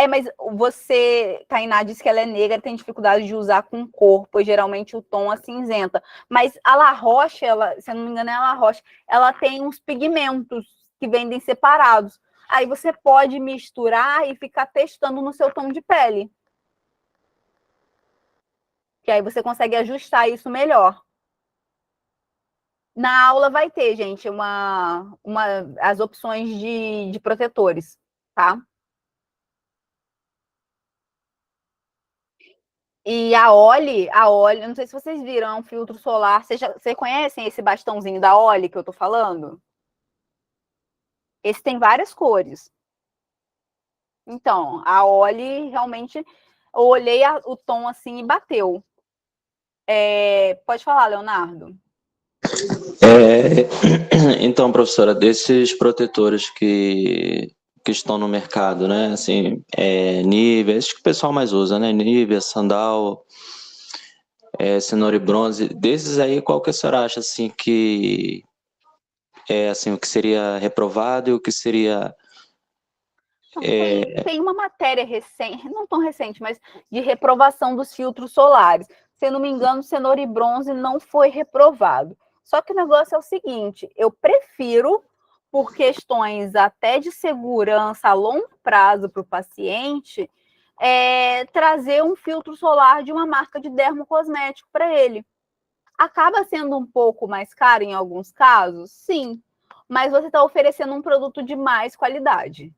Mas você, Tainá, disse que ela é negra, tem dificuldade de usar com cor, pois geralmente o tom é cinzenta. Mas a La Roche, se eu não me engano é a La Roche, ela tem uns pigmentos que vendem separados. Aí você pode misturar e ficar testando no seu tom de pele. Que aí você consegue ajustar isso melhor. Na aula vai ter, gente, as opções de protetores, tá? E a Oli, não sei se vocês viram, é um filtro solar. Vocês conhecem esse bastãozinho da Oli que eu tô falando? Esse tem várias cores. Então, a Oli realmente, eu olhei o tom assim e bateu. Pode falar, Leonardo. Então, professora, desses protetores que estão no mercado, né? Assim, Nivea, esses que o pessoal mais usa, né? Nivea, Sandal, cenoura e bronze. Desses aí, qual que a senhora acha assim que assim, o que seria reprovado e o que seria Tem uma matéria recente, não tão recente, mas de reprovação dos filtros solares. Se eu não me engano, cenoura e bronze não foi reprovado. Só que o negócio é o seguinte, eu prefiro, por questões até de segurança a longo prazo para o paciente, trazer um filtro solar de uma marca de dermocosmético para ele. Acaba sendo um pouco mais caro em alguns casos? Sim, mas você está oferecendo um produto de mais qualidade.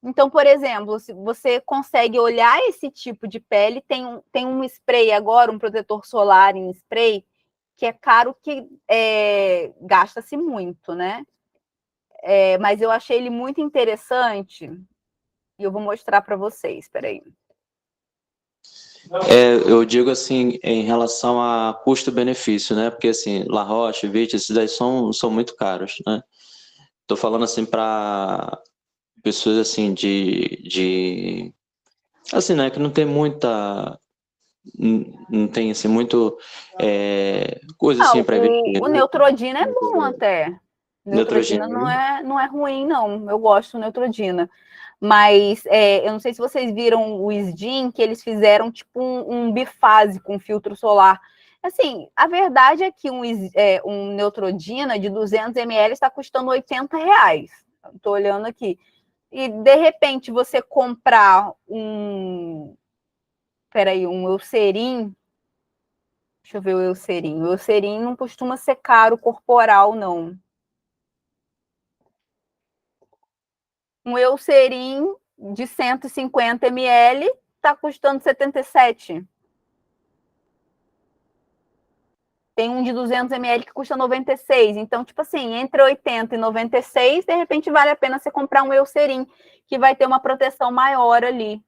Então, por exemplo, se você consegue olhar esse tipo de pele, tem um spray agora, um protetor solar em spray, que é caro, que gasta-se muito, né? Mas eu achei ele muito interessante e eu vou mostrar para vocês, espera aí. Eu digo assim, em relação a custo-benefício, né? Porque assim, La Roche, Vichy, esses daí são muito caros, né? Tô falando assim para pessoas assim assim, né, que não tem muita, não tem assim muito coisa assim para investir. O Neutrogena é bom até. Neutrogena não é ruim, não. Eu gosto do Neutrogena. Mas eu não sei se vocês viram o Sdim, que eles fizeram tipo um bifase com filtro solar. Assim, a verdade é que um Neutrogena de 200 ml está custando R$80. Estou olhando aqui. E, de repente, você comprar um Eucerin. Deixa eu ver o Eucerin. O Eucerin não costuma ser caro corporal, não. Um Eucerin de 150 ml está custando 77. Tem um de 200 ml que custa 96. Então, tipo assim, entre 80 e 96, de repente vale a pena você comprar um Eucerin, que vai ter uma proteção maior ali.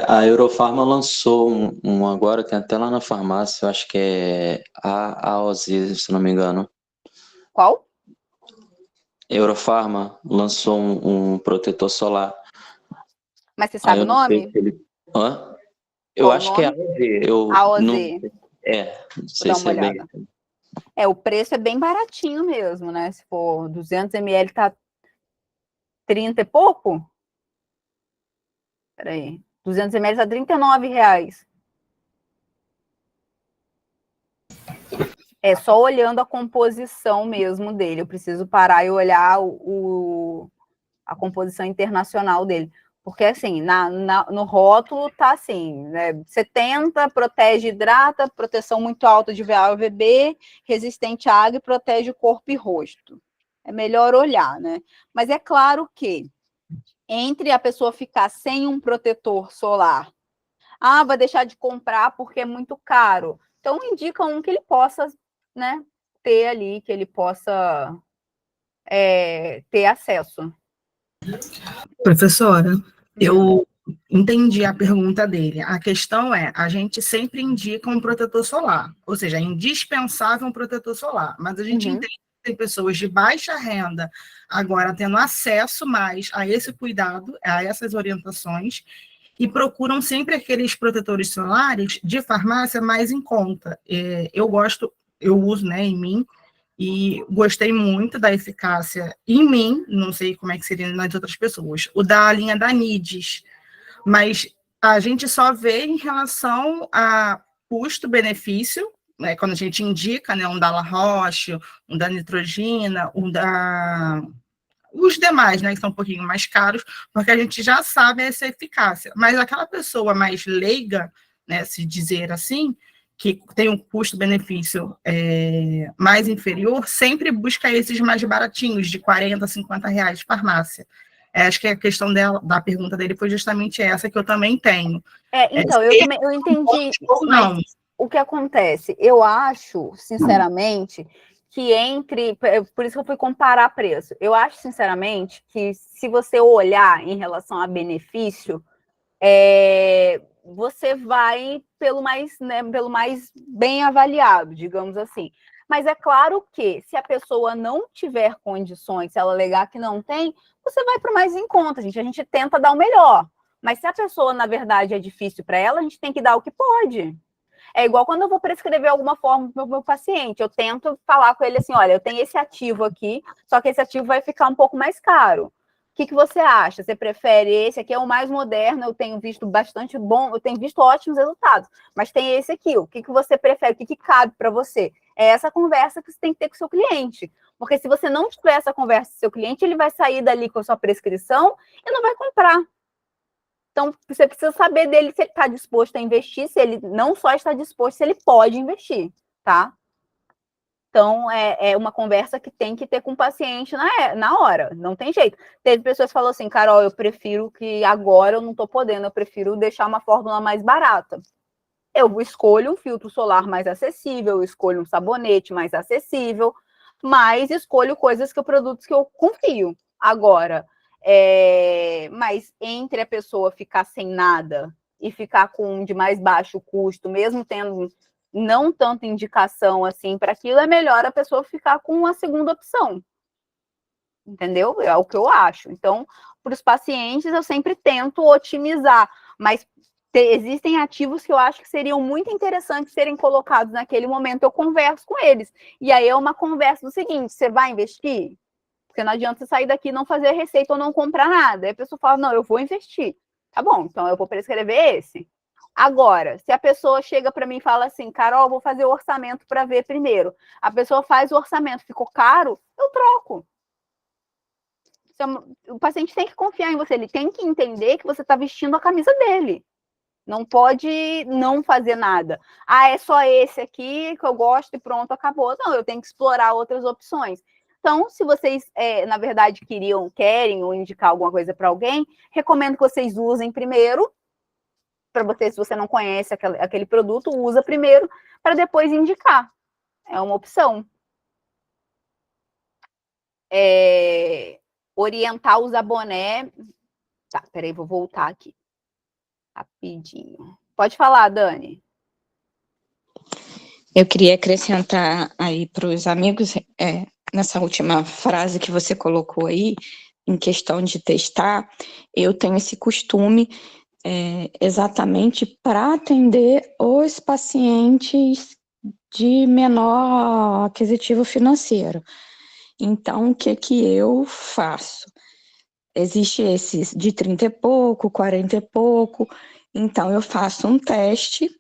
A Eurofarma lançou um agora, tem até lá na farmácia, eu acho que é a AOZ, se não me engano. Qual? Eurofarma lançou um protetor solar. Mas você sabe o eu não sei nome? se ele... Hã? Eu Qual o acho que é nome? AOZ. Eu AOZ. não... não Vou sei dar se uma é bem... olhada. O preço é bem baratinho mesmo, né? Se for 200 ml, tá 30 e pouco? Peraí. 200 ml tá R$39. É só olhando a composição mesmo dele. Eu preciso parar e olhar a composição internacional dele. Porque, assim, no rótulo tá assim, né? 70, protege, hidrata, proteção muito alta de VA e UVB, resistente à água e protege o corpo e rosto. É melhor olhar, né? Mas é claro que entre a pessoa ficar sem um protetor solar, vai deixar de comprar porque é muito caro. Então, indica um que ele possa, né, ter ali, que ele possa ter acesso. Professora, eu entendi a pergunta dele. A questão é, a gente sempre indica um protetor solar, ou seja, é indispensável um protetor solar, mas a gente entende que tem pessoas de baixa renda agora tendo acesso mais a esse cuidado, a essas orientações, e procuram sempre aqueles protetores solares de farmácia mais em conta. Eu uso, né, em mim, e gostei muito da eficácia em mim, não sei como é que seria nas outras pessoas, o da linha da NIDS, mas a gente só vê em relação a custo-benefício, né, quando a gente indica, né, um da La Roche, um da Neutrogena, os demais, né, que são um pouquinho mais caros, porque a gente já sabe essa eficácia, mas aquela pessoa mais leiga, né, se dizer assim, que tem um custo-benefício mais inferior, sempre busca esses mais baratinhos, de R$40, R$50 de farmácia. Acho que a questão da pergunta dele foi justamente essa que eu também tenho. Então, eu entendi, mas o que acontece? Eu acho, sinceramente, que por isso que eu fui comparar preço. Eu acho, sinceramente, que se você olhar em relação a benefício, você vai pelo mais bem avaliado, digamos assim. Mas é claro que, se a pessoa não tiver condições, se ela alegar que não tem, você vai para o mais em conta, gente. A gente tenta dar o melhor. Mas se a pessoa, na verdade, é difícil para ela, a gente tem que dar o que pode. É igual quando eu vou prescrever alguma forma para o meu paciente. Eu tento falar com ele assim, olha, eu tenho esse ativo aqui, só que esse ativo vai ficar um pouco mais caro. O que você acha? Você prefere esse aqui? É o mais moderno, eu tenho visto bastante bom, eu tenho visto ótimos resultados, mas tem esse aqui. O que você prefere? O que cabe para você? É essa conversa que você tem que ter com o seu cliente. Porque se você não tiver essa conversa com o seu cliente, ele vai sair dali com a sua prescrição e não vai comprar. Então, você precisa saber dele se ele está disposto a investir, se ele não só está disposto, se ele pode investir, tá? Então, é uma conversa que tem que ter com o paciente na hora, não tem jeito. Teve pessoas que falaram assim, Carol, eu prefiro que agora eu não estou podendo, eu prefiro deixar uma fórmula mais barata. Eu escolho um filtro solar mais acessível, eu escolho um sabonete mais acessível, mas escolho produtos que eu confio. Agora, mas entre a pessoa ficar sem nada e ficar com um de mais baixo custo, mesmo tendo não tanta indicação assim para aquilo, é melhor a pessoa ficar com uma segunda opção. Entendeu? É o que eu acho. Então, para os pacientes, eu sempre tento otimizar, mas existem ativos que eu acho que seriam muito interessantes serem colocados naquele momento, eu converso com eles. E aí é uma conversa do seguinte, você vai investir? Porque não adianta você sair daqui e não fazer receita ou não comprar nada. Aí a pessoa fala, não, eu vou investir. Tá bom, então eu vou prescrever esse. Agora, se a pessoa chega para mim e fala assim, Carol, vou fazer o orçamento para ver primeiro. A pessoa faz o orçamento, ficou caro, eu troco. O paciente tem que confiar em você, ele tem que entender que você está vestindo a camisa dele. Não pode não fazer nada. É só esse aqui que eu gosto e pronto, acabou. Não, eu tenho que explorar outras opções. Então, se vocês, na verdade, querem ou indicar alguma coisa para alguém, recomendo que vocês usem primeiro, para você, se você não conhece aquele produto, usa primeiro, para depois indicar. É uma opção. Orientar usar boné. Tá, peraí, vou voltar aqui. Rapidinho. Pode falar, Dani. Eu queria acrescentar aí para os amigos, nessa última frase que você colocou aí, em questão de testar, eu tenho esse costume exatamente para atender os pacientes de menor aquisitivo financeiro. Então, o que eu faço? Existe esses de 30 e pouco, 40 e pouco, então eu faço um teste,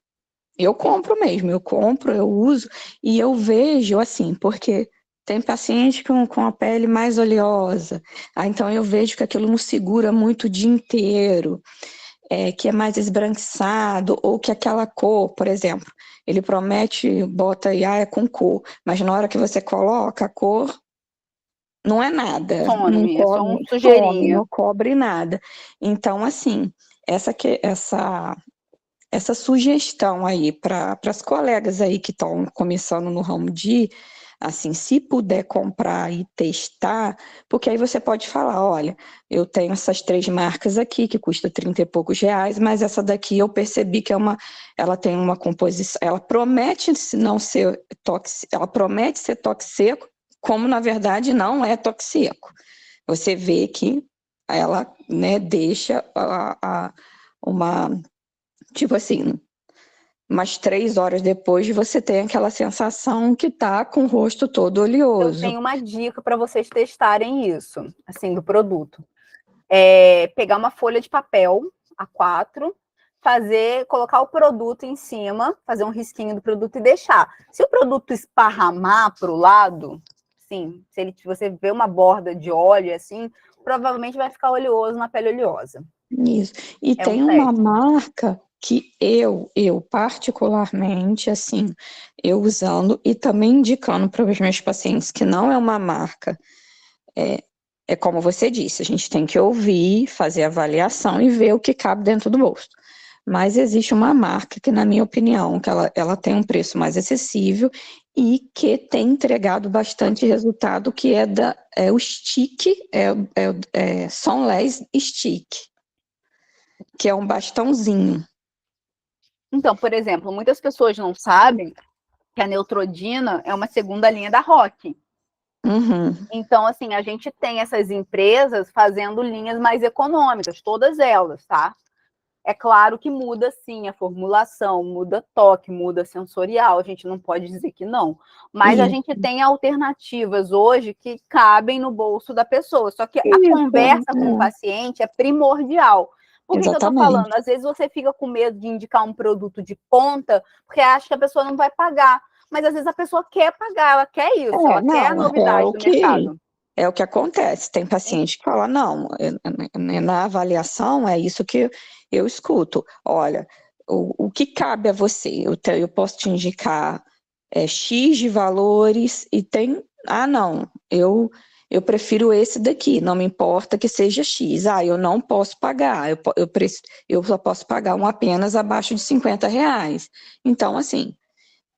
eu compro mesmo, eu uso, e eu vejo assim, porque tem paciente com a pele mais oleosa, então eu vejo que aquilo não segura muito o dia inteiro, que é mais esbranquiçado, ou que aquela cor, por exemplo, ele promete, bota aí, é com cor, mas na hora que você coloca a cor, não é nada, não Some, é só um some, sujeirinha. não cobre nada. Então, assim, essa sugestão aí para as colegas aí que estão começando no ramo de, assim, se puder comprar e testar, porque aí você pode falar, olha, eu tenho essas 3 marcas aqui que custa 30 e poucos reais, mas essa daqui eu percebi que ela tem uma composição, ela promete não ser ela promete ser toque seco, como na verdade não é toque seco. Você vê que ela, né, deixa uma, tipo assim, umas 3 horas depois você tem aquela sensação que tá com o rosto todo Eu oleoso. tenho uma dica para vocês testarem isso, assim, do produto. Pegar uma folha de papel A4, colocar o produto em cima, fazer um risquinho do produto e deixar. Se o produto esparramar para o lado, sim, você vê uma borda de óleo assim, provavelmente vai ficar oleoso na pele oleosa. Isso. E tem uma marca que eu particularmente, assim, eu usando e também indicando para os meus pacientes que não é uma marca, é como você disse, a gente tem que ouvir, fazer avaliação e ver o que cabe dentro do bolso. Mas existe uma marca que, na minha opinião, que ela tem um preço mais acessível e que tem entregado bastante resultado, que é o Stick, Sonless Stick, que é um bastãozinho. Então, por exemplo, muitas pessoas não sabem que a Neutrodina é uma segunda linha da Rock. Uhum. Então, assim, a gente tem essas empresas fazendo linhas mais econômicas, todas elas, tá? É claro que muda, sim, a formulação, muda toque, muda sensorial, a gente não pode dizer que não. Mas a gente tem alternativas hoje que cabem no bolso da pessoa, só que a conversa com o paciente é primordial. Por que eu tô falando? Às vezes você fica com medo de indicar um produto de ponta, porque acha que a pessoa não vai pagar. Mas às vezes a pessoa quer pagar, ela quer isso, ela quer a novidade do mercado. É o que acontece. Tem paciente que fala, não, na avaliação é isso que eu escuto. Olha, o que cabe a você? Eu posso te indicar X de valores e tem... não, eu prefiro esse daqui, não me importa que seja X. Eu não posso pagar, eu só posso pagar um apenas abaixo de 50 reais. Então, assim,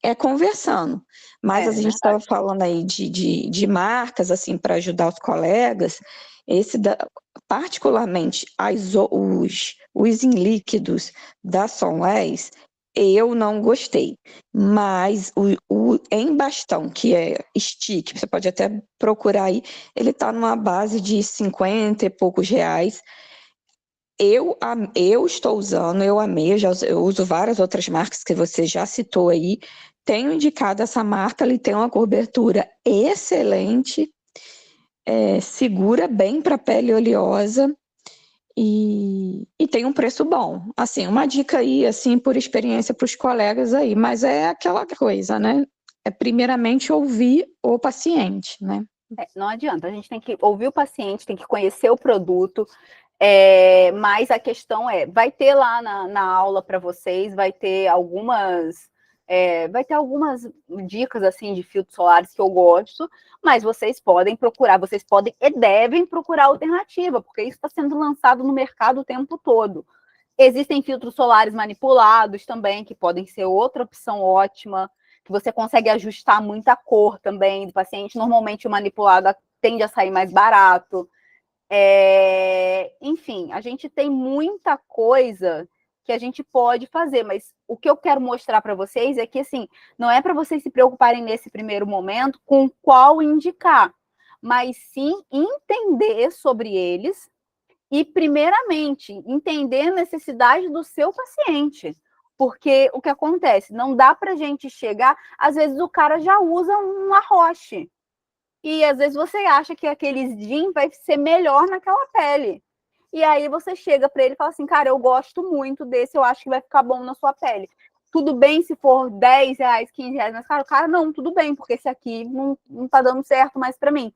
é conversando. Mas a gente estava falando aí de marcas, assim, para ajudar os colegas, particularmente os em líquidos da Sonless, eu não gostei. Mas o em bastão, que é stick, você pode até procurar aí, ele está numa base de 50 e poucos reais. Eu estou usando, eu amei, eu uso várias outras marcas que você já citou aí, tenho indicado essa marca, ele tem uma cobertura excelente, segura bem para pele oleosa e tem um preço bom. Assim, uma dica aí, assim, por experiência para os colegas aí, mas é aquela coisa, né? É primeiramente ouvir o paciente, né? Não adianta, a gente tem que ouvir o paciente, tem que conhecer o produto, mas a questão vai ter lá na aula para vocês, vai ter algumas dicas assim de filtros solares que eu gosto, mas vocês podem procurar, vocês podem e devem procurar alternativa, porque isso está sendo lançado no mercado o tempo todo. Existem filtros solares manipulados também, que podem ser outra opção ótima, que você consegue ajustar muita cor também do paciente. Normalmente o manipulado tende a sair mais barato. Enfim, a gente tem muita coisa que a gente pode fazer, mas o que eu quero mostrar para vocês é que, assim, não é para vocês se preocuparem nesse primeiro momento com qual indicar, mas sim entender sobre eles e, primeiramente, entender a necessidade do seu paciente. Porque o que acontece? Não dá para a gente chegar... Às vezes o cara já usa um La Roche. E às vezes você acha que aquele gin vai ser melhor naquela pele. E aí você chega para ele e fala assim, cara, eu gosto muito desse, eu acho que vai ficar bom na sua pele. Tudo bem se for R$10, R$15 mais caro? Cara, não, tudo bem, porque esse aqui não tá dando certo mais para mim.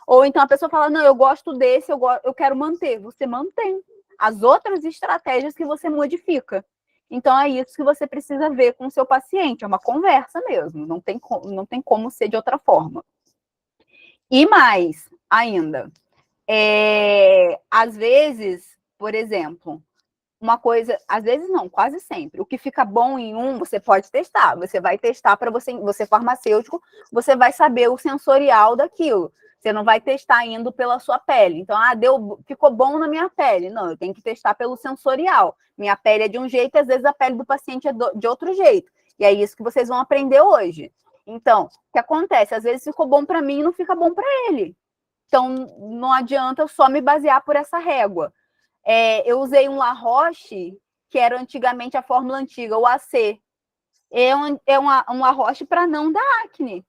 Ou então a pessoa fala, não, eu gosto desse, eu quero manter. Você mantém as outras estratégias que você modifica. Então é isso que você precisa ver com o seu paciente, é uma conversa mesmo, não tem como ser de outra forma. E mais ainda, às vezes, por exemplo, uma coisa, às vezes não, quase sempre, o que fica bom em um, você pode testar, você vai testar para você farmacêutico, você vai saber o sensorial daquilo, você não vai testar indo pela sua pele, então, ficou bom na minha pele, não, eu tenho que testar pelo sensorial, minha pele é de um jeito, às vezes a pele do paciente é de outro jeito, e é isso que vocês vão aprender hoje. Então, o que acontece? Às vezes ficou bom para mim e não fica bom para ele. Então, não adianta eu só me basear por essa régua. Eu usei um La Roche, que era antigamente a fórmula antiga, o AC. É um La Roche para não dar acne.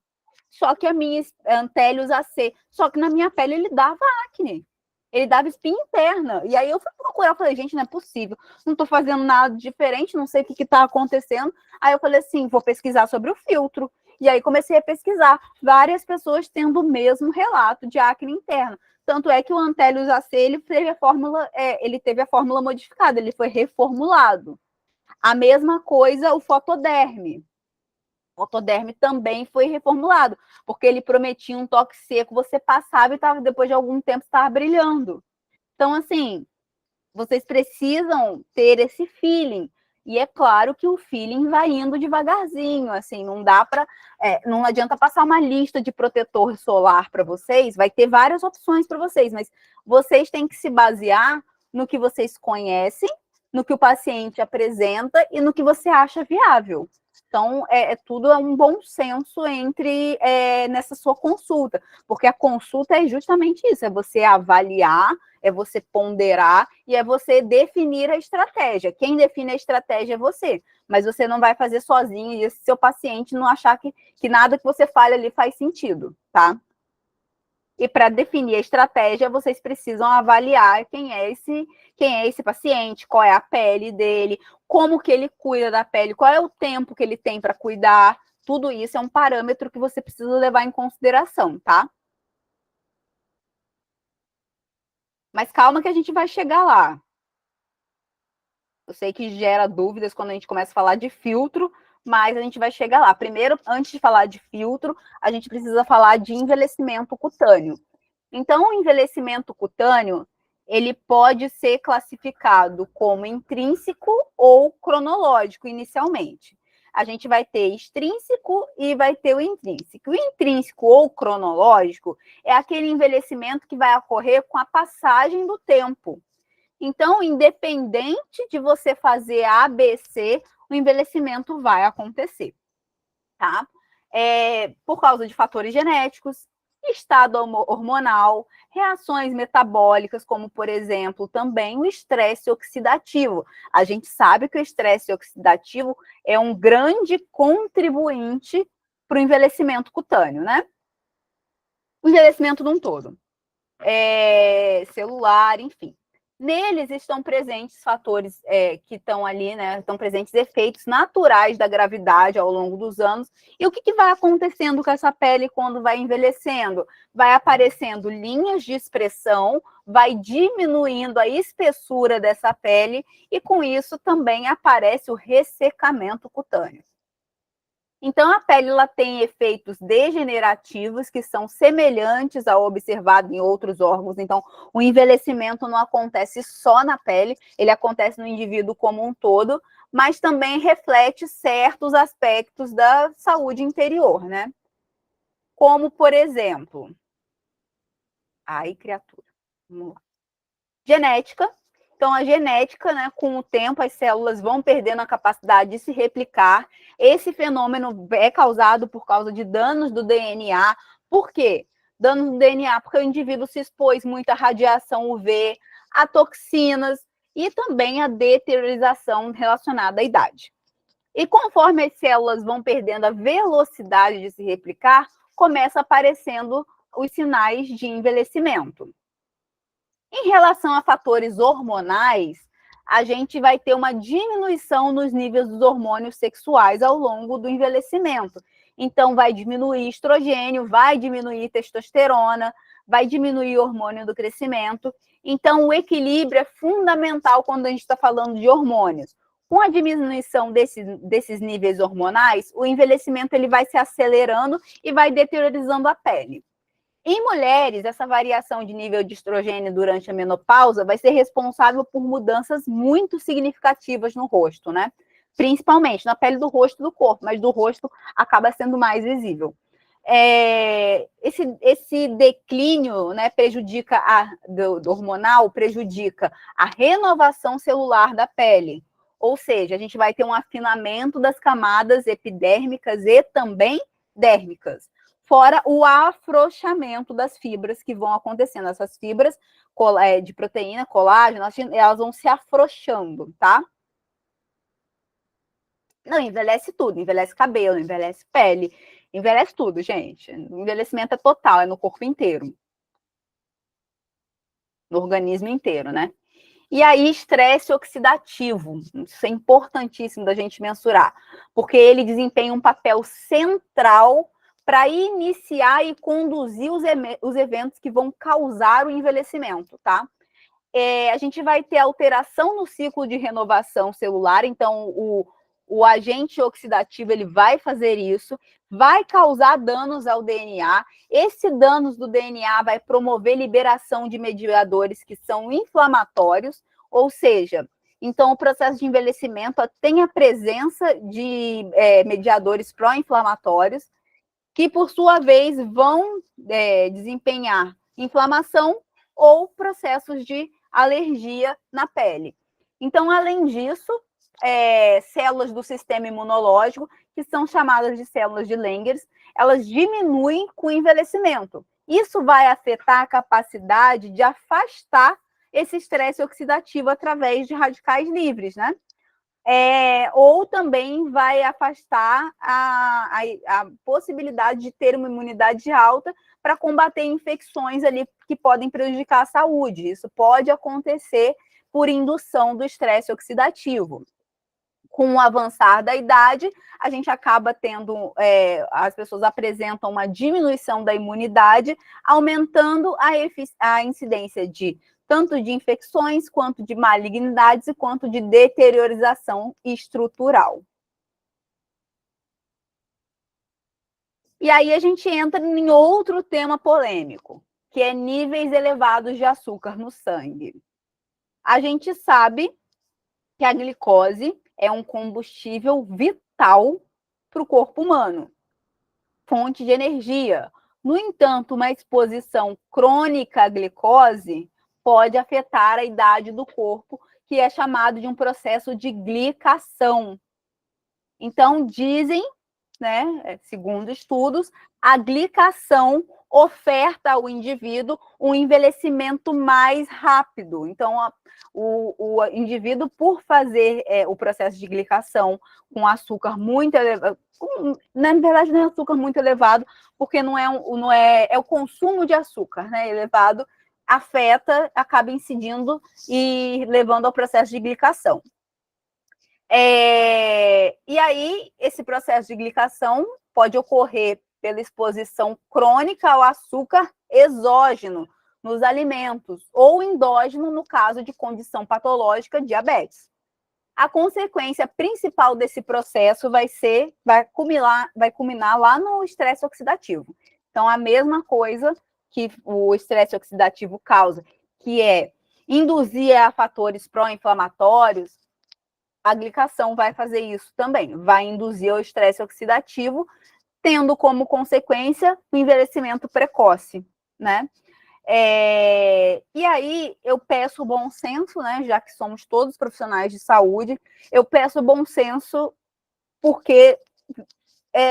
Só que a minha Antélios AC, só que na minha pele ele dava acne. Ele dava espinha interna. E aí eu fui procurar, eu falei, gente, não é possível. Não estou fazendo nada diferente, não sei o que está acontecendo. Aí eu falei assim, vou pesquisar sobre o filtro. E aí comecei a pesquisar. Várias pessoas tendo o mesmo relato de acne interna. Tanto é que o Antélios AC, ele teve a fórmula modificada, ele foi reformulado. A mesma coisa o Fotoderme. O Fotoderme também foi reformulado, porque ele prometia um toque seco, você passava e depois de algum tempo estava brilhando. Então, assim, vocês precisam ter esse feeling. E é claro que o feeling vai indo devagarzinho, assim, não dá para... não adianta passar uma lista de protetor solar para vocês, vai ter várias opções para vocês, mas vocês têm que se basear no que vocês conhecem, no que o paciente apresenta e no que você acha viável. Então, tudo é um bom senso nessa sua consulta, porque a consulta é justamente isso, é você avaliar, é você ponderar e é você definir a estratégia. Quem define a estratégia é você, mas você não vai fazer sozinho e esse seu paciente não achar que nada que você fale ali faz sentido, tá? E para definir a estratégia, vocês precisam avaliar quem é esse paciente, qual é a pele dele, como que ele cuida da pele, qual é o tempo que ele tem para cuidar. Tudo isso é um parâmetro que você precisa levar em consideração, tá? Mas calma que a gente vai chegar lá. Eu sei que gera dúvidas quando a gente começa a falar de filtro, mas a gente vai chegar lá. Primeiro, antes de falar de filtro, a gente precisa falar de envelhecimento cutâneo. Então, o envelhecimento cutâneo, ele pode ser classificado como intrínseco ou cronológico, inicialmente. A gente vai ter extrínseco e vai ter o intrínseco. O intrínseco ou cronológico é aquele envelhecimento que vai ocorrer com a passagem do tempo. Então, independente de você fazer A, B, C, o envelhecimento vai acontecer, tá? Por causa de fatores genéticos, estado hormonal, reações metabólicas, como, por exemplo, também o estresse oxidativo. A gente sabe que o estresse oxidativo é um grande contribuinte para o envelhecimento cutâneo, né? O envelhecimento num todo. Celular, enfim. Neles estão presentes fatores que estão ali, né? Estão presentes efeitos naturais da gravidade ao longo dos anos. E o que vai acontecendo com essa pele quando vai envelhecendo? Vai aparecendo linhas de expressão, vai diminuindo a espessura dessa pele, e com isso também aparece o ressecamento cutâneo. Então, a pele ela tem efeitos degenerativos que são semelhantes ao observado em outros órgãos. Então, o envelhecimento não acontece só na pele, ele acontece no indivíduo como um todo, mas também reflete certos aspectos da saúde interior, né? Como, por exemplo... Ai, criatura. Vamos lá. Genética. Então, a genética, né, com o tempo, as células vão perdendo a capacidade de se replicar. Esse fenômeno é causado por causa de danos do DNA. Por quê? danos no DNA, porque o indivíduo se expôs muito à radiação UV, a toxinas e também a deteriorização relacionada à idade. E conforme as células vão perdendo a velocidade de se replicar, começa aparecendo os sinais de envelhecimento. Em relação a fatores hormonais, a gente vai ter uma diminuição nos níveis dos hormônios sexuais ao longo do envelhecimento. Então, vai diminuir estrogênio, vai diminuir testosterona, vai diminuir o hormônio do crescimento. Então, o equilíbrio é fundamental quando a gente está falando de hormônios. Com a diminuição desses níveis hormonais, o envelhecimento ele vai se acelerando e vai deteriorizando a pele. Em mulheres, essa variação de nível de estrogênio durante a menopausa vai ser responsável por mudanças muito significativas no rosto, né? Principalmente na pele do rosto e do corpo, mas do rosto acaba sendo mais visível. Esse declínio, né, do hormonal prejudica a renovação celular da pele. Ou seja, a gente vai ter um afinamento das camadas epidérmicas e também dérmicas. Fora o afrouxamento das fibras que vão acontecendo. Essas fibras de proteína, colágeno, elas vão se afrouxando, tá? Não, envelhece tudo. Envelhece cabelo, envelhece pele, envelhece tudo, gente. O envelhecimento é total, é no corpo inteiro. No organismo inteiro, né? E aí, estresse oxidativo, isso é importantíssimo da gente mensurar, porque ele desempenha um papel central para iniciar e conduzir os eventos que vão causar o envelhecimento, tá? A gente vai ter alteração no ciclo de renovação celular, então o agente oxidativo ele vai fazer isso, vai causar danos ao DNA. Esse danos do DNA vai promover liberação de mediadores que são inflamatórios, ou seja, então o processo de envelhecimento tem a presença de mediadores pró-inflamatórios, que por sua vez vão desempenhar inflamação ou processos de alergia na pele. Então, além disso, células do sistema imunológico, que são chamadas de células de Langerhans, elas diminuem com o envelhecimento. Isso vai afetar a capacidade de afastar esse estresse oxidativo através de radicais livres, né? Ou também vai afastar a possibilidade de ter uma imunidade alta para combater infecções ali que podem prejudicar a saúde. Isso pode acontecer por indução do estresse oxidativo. Com o avançar da idade, a gente acaba tendo, as pessoas apresentam uma diminuição da imunidade, aumentando a incidência de tanto de infecções, quanto de malignidades e quanto de deteriorização estrutural. E aí a gente entra em outro tema polêmico, que é níveis elevados de açúcar no sangue. A gente sabe que a glicose é um combustível vital para o corpo humano, fonte de energia. No entanto, uma exposição crônica à glicose pode afetar a idade do corpo, que é chamado de um processo de glicação. Então, dizem, né, segundo estudos, a glicação oferta ao indivíduo um envelhecimento mais rápido. Então, o indivíduo, por fazer o processo de glicação com açúcar muito elevado, na verdade não é açúcar muito elevado, porque não é o consumo de açúcar, né, elevado, acaba incidindo e levando ao processo de glicação. E aí, esse processo de glicação pode ocorrer pela exposição crônica ao açúcar exógeno nos alimentos, ou endógeno no caso de condição patológica, diabetes. A consequência principal desse processo vai culminar lá no estresse oxidativo. Então, a mesma coisa que o estresse oxidativo causa, que é induzir a fatores pró-inflamatórios, a glicação vai fazer isso também, vai induzir o estresse oxidativo, tendo como consequência o envelhecimento precoce, né? E aí eu peço bom senso, né? Já que somos todos profissionais de saúde, eu peço bom senso porque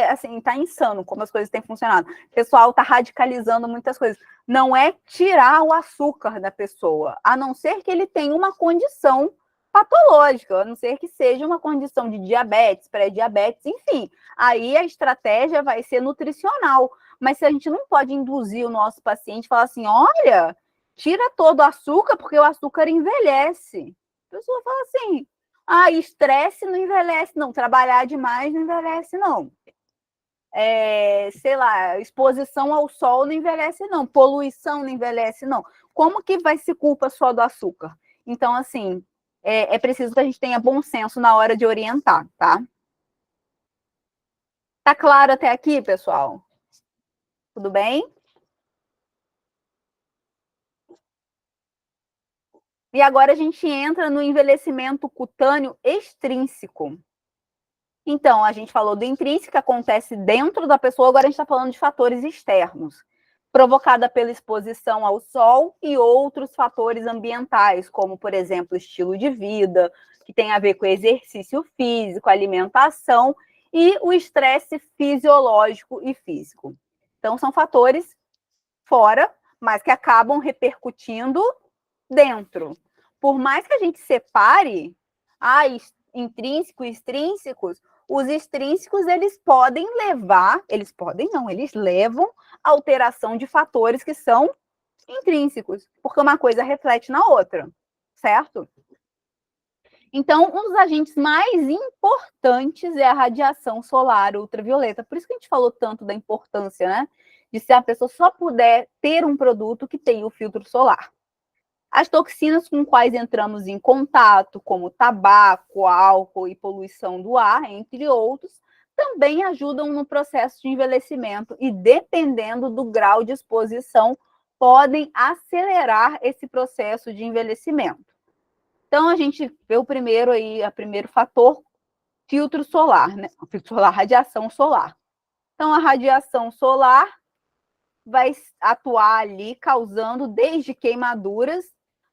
assim, tá insano como as coisas têm funcionado. O pessoal tá radicalizando muitas coisas. Não é tirar o açúcar da pessoa, a não ser que ele tenha uma condição patológica, a não ser que seja uma condição de diabetes, pré-diabetes, enfim. Aí a estratégia vai ser nutricional. Mas se a gente não pode induzir o nosso paciente, falar assim, olha, tira todo o açúcar, porque o açúcar envelhece. A pessoa fala assim, estresse não envelhece, não. Trabalhar demais não envelhece, não. Sei lá, exposição ao sol não envelhece, não. Poluição não envelhece, não. Como que vai se culpa só do açúcar? Então, assim, é preciso que a gente tenha bom senso na hora de orientar, tá? Tá claro até aqui, pessoal? Tudo bem? E agora a gente entra no envelhecimento cutâneo extrínseco. Então, a gente falou do intrínseco, que acontece dentro da pessoa, agora a gente está falando de fatores externos, provocada pela exposição ao sol e outros fatores ambientais, como, por exemplo, estilo de vida, que tem a ver com exercício físico, alimentação e o estresse fisiológico e físico. Então, são fatores fora, mas que acabam repercutindo dentro. Por mais que a gente separe intrínseco e extrínsecos, os extrínsecos, eles podem levar, eles levam a alteração de fatores que são intrínsecos, porque uma coisa reflete na outra, certo? Então, um dos agentes mais importantes é a radiação solar ultravioleta. Por isso que a gente falou tanto da importância, né? De se a pessoa só puder ter um produto que tenha o filtro solar. As toxinas com quais entramos em contato, como tabaco, álcool e poluição do ar, entre outros, também ajudam no processo de envelhecimento e, dependendo do grau de exposição, podem acelerar esse processo de envelhecimento. Então, a gente vê o primeiro fator, filtro solar, né? Filtro solar, radiação solar. Então, a radiação solar vai atuar ali, causando desde queimaduras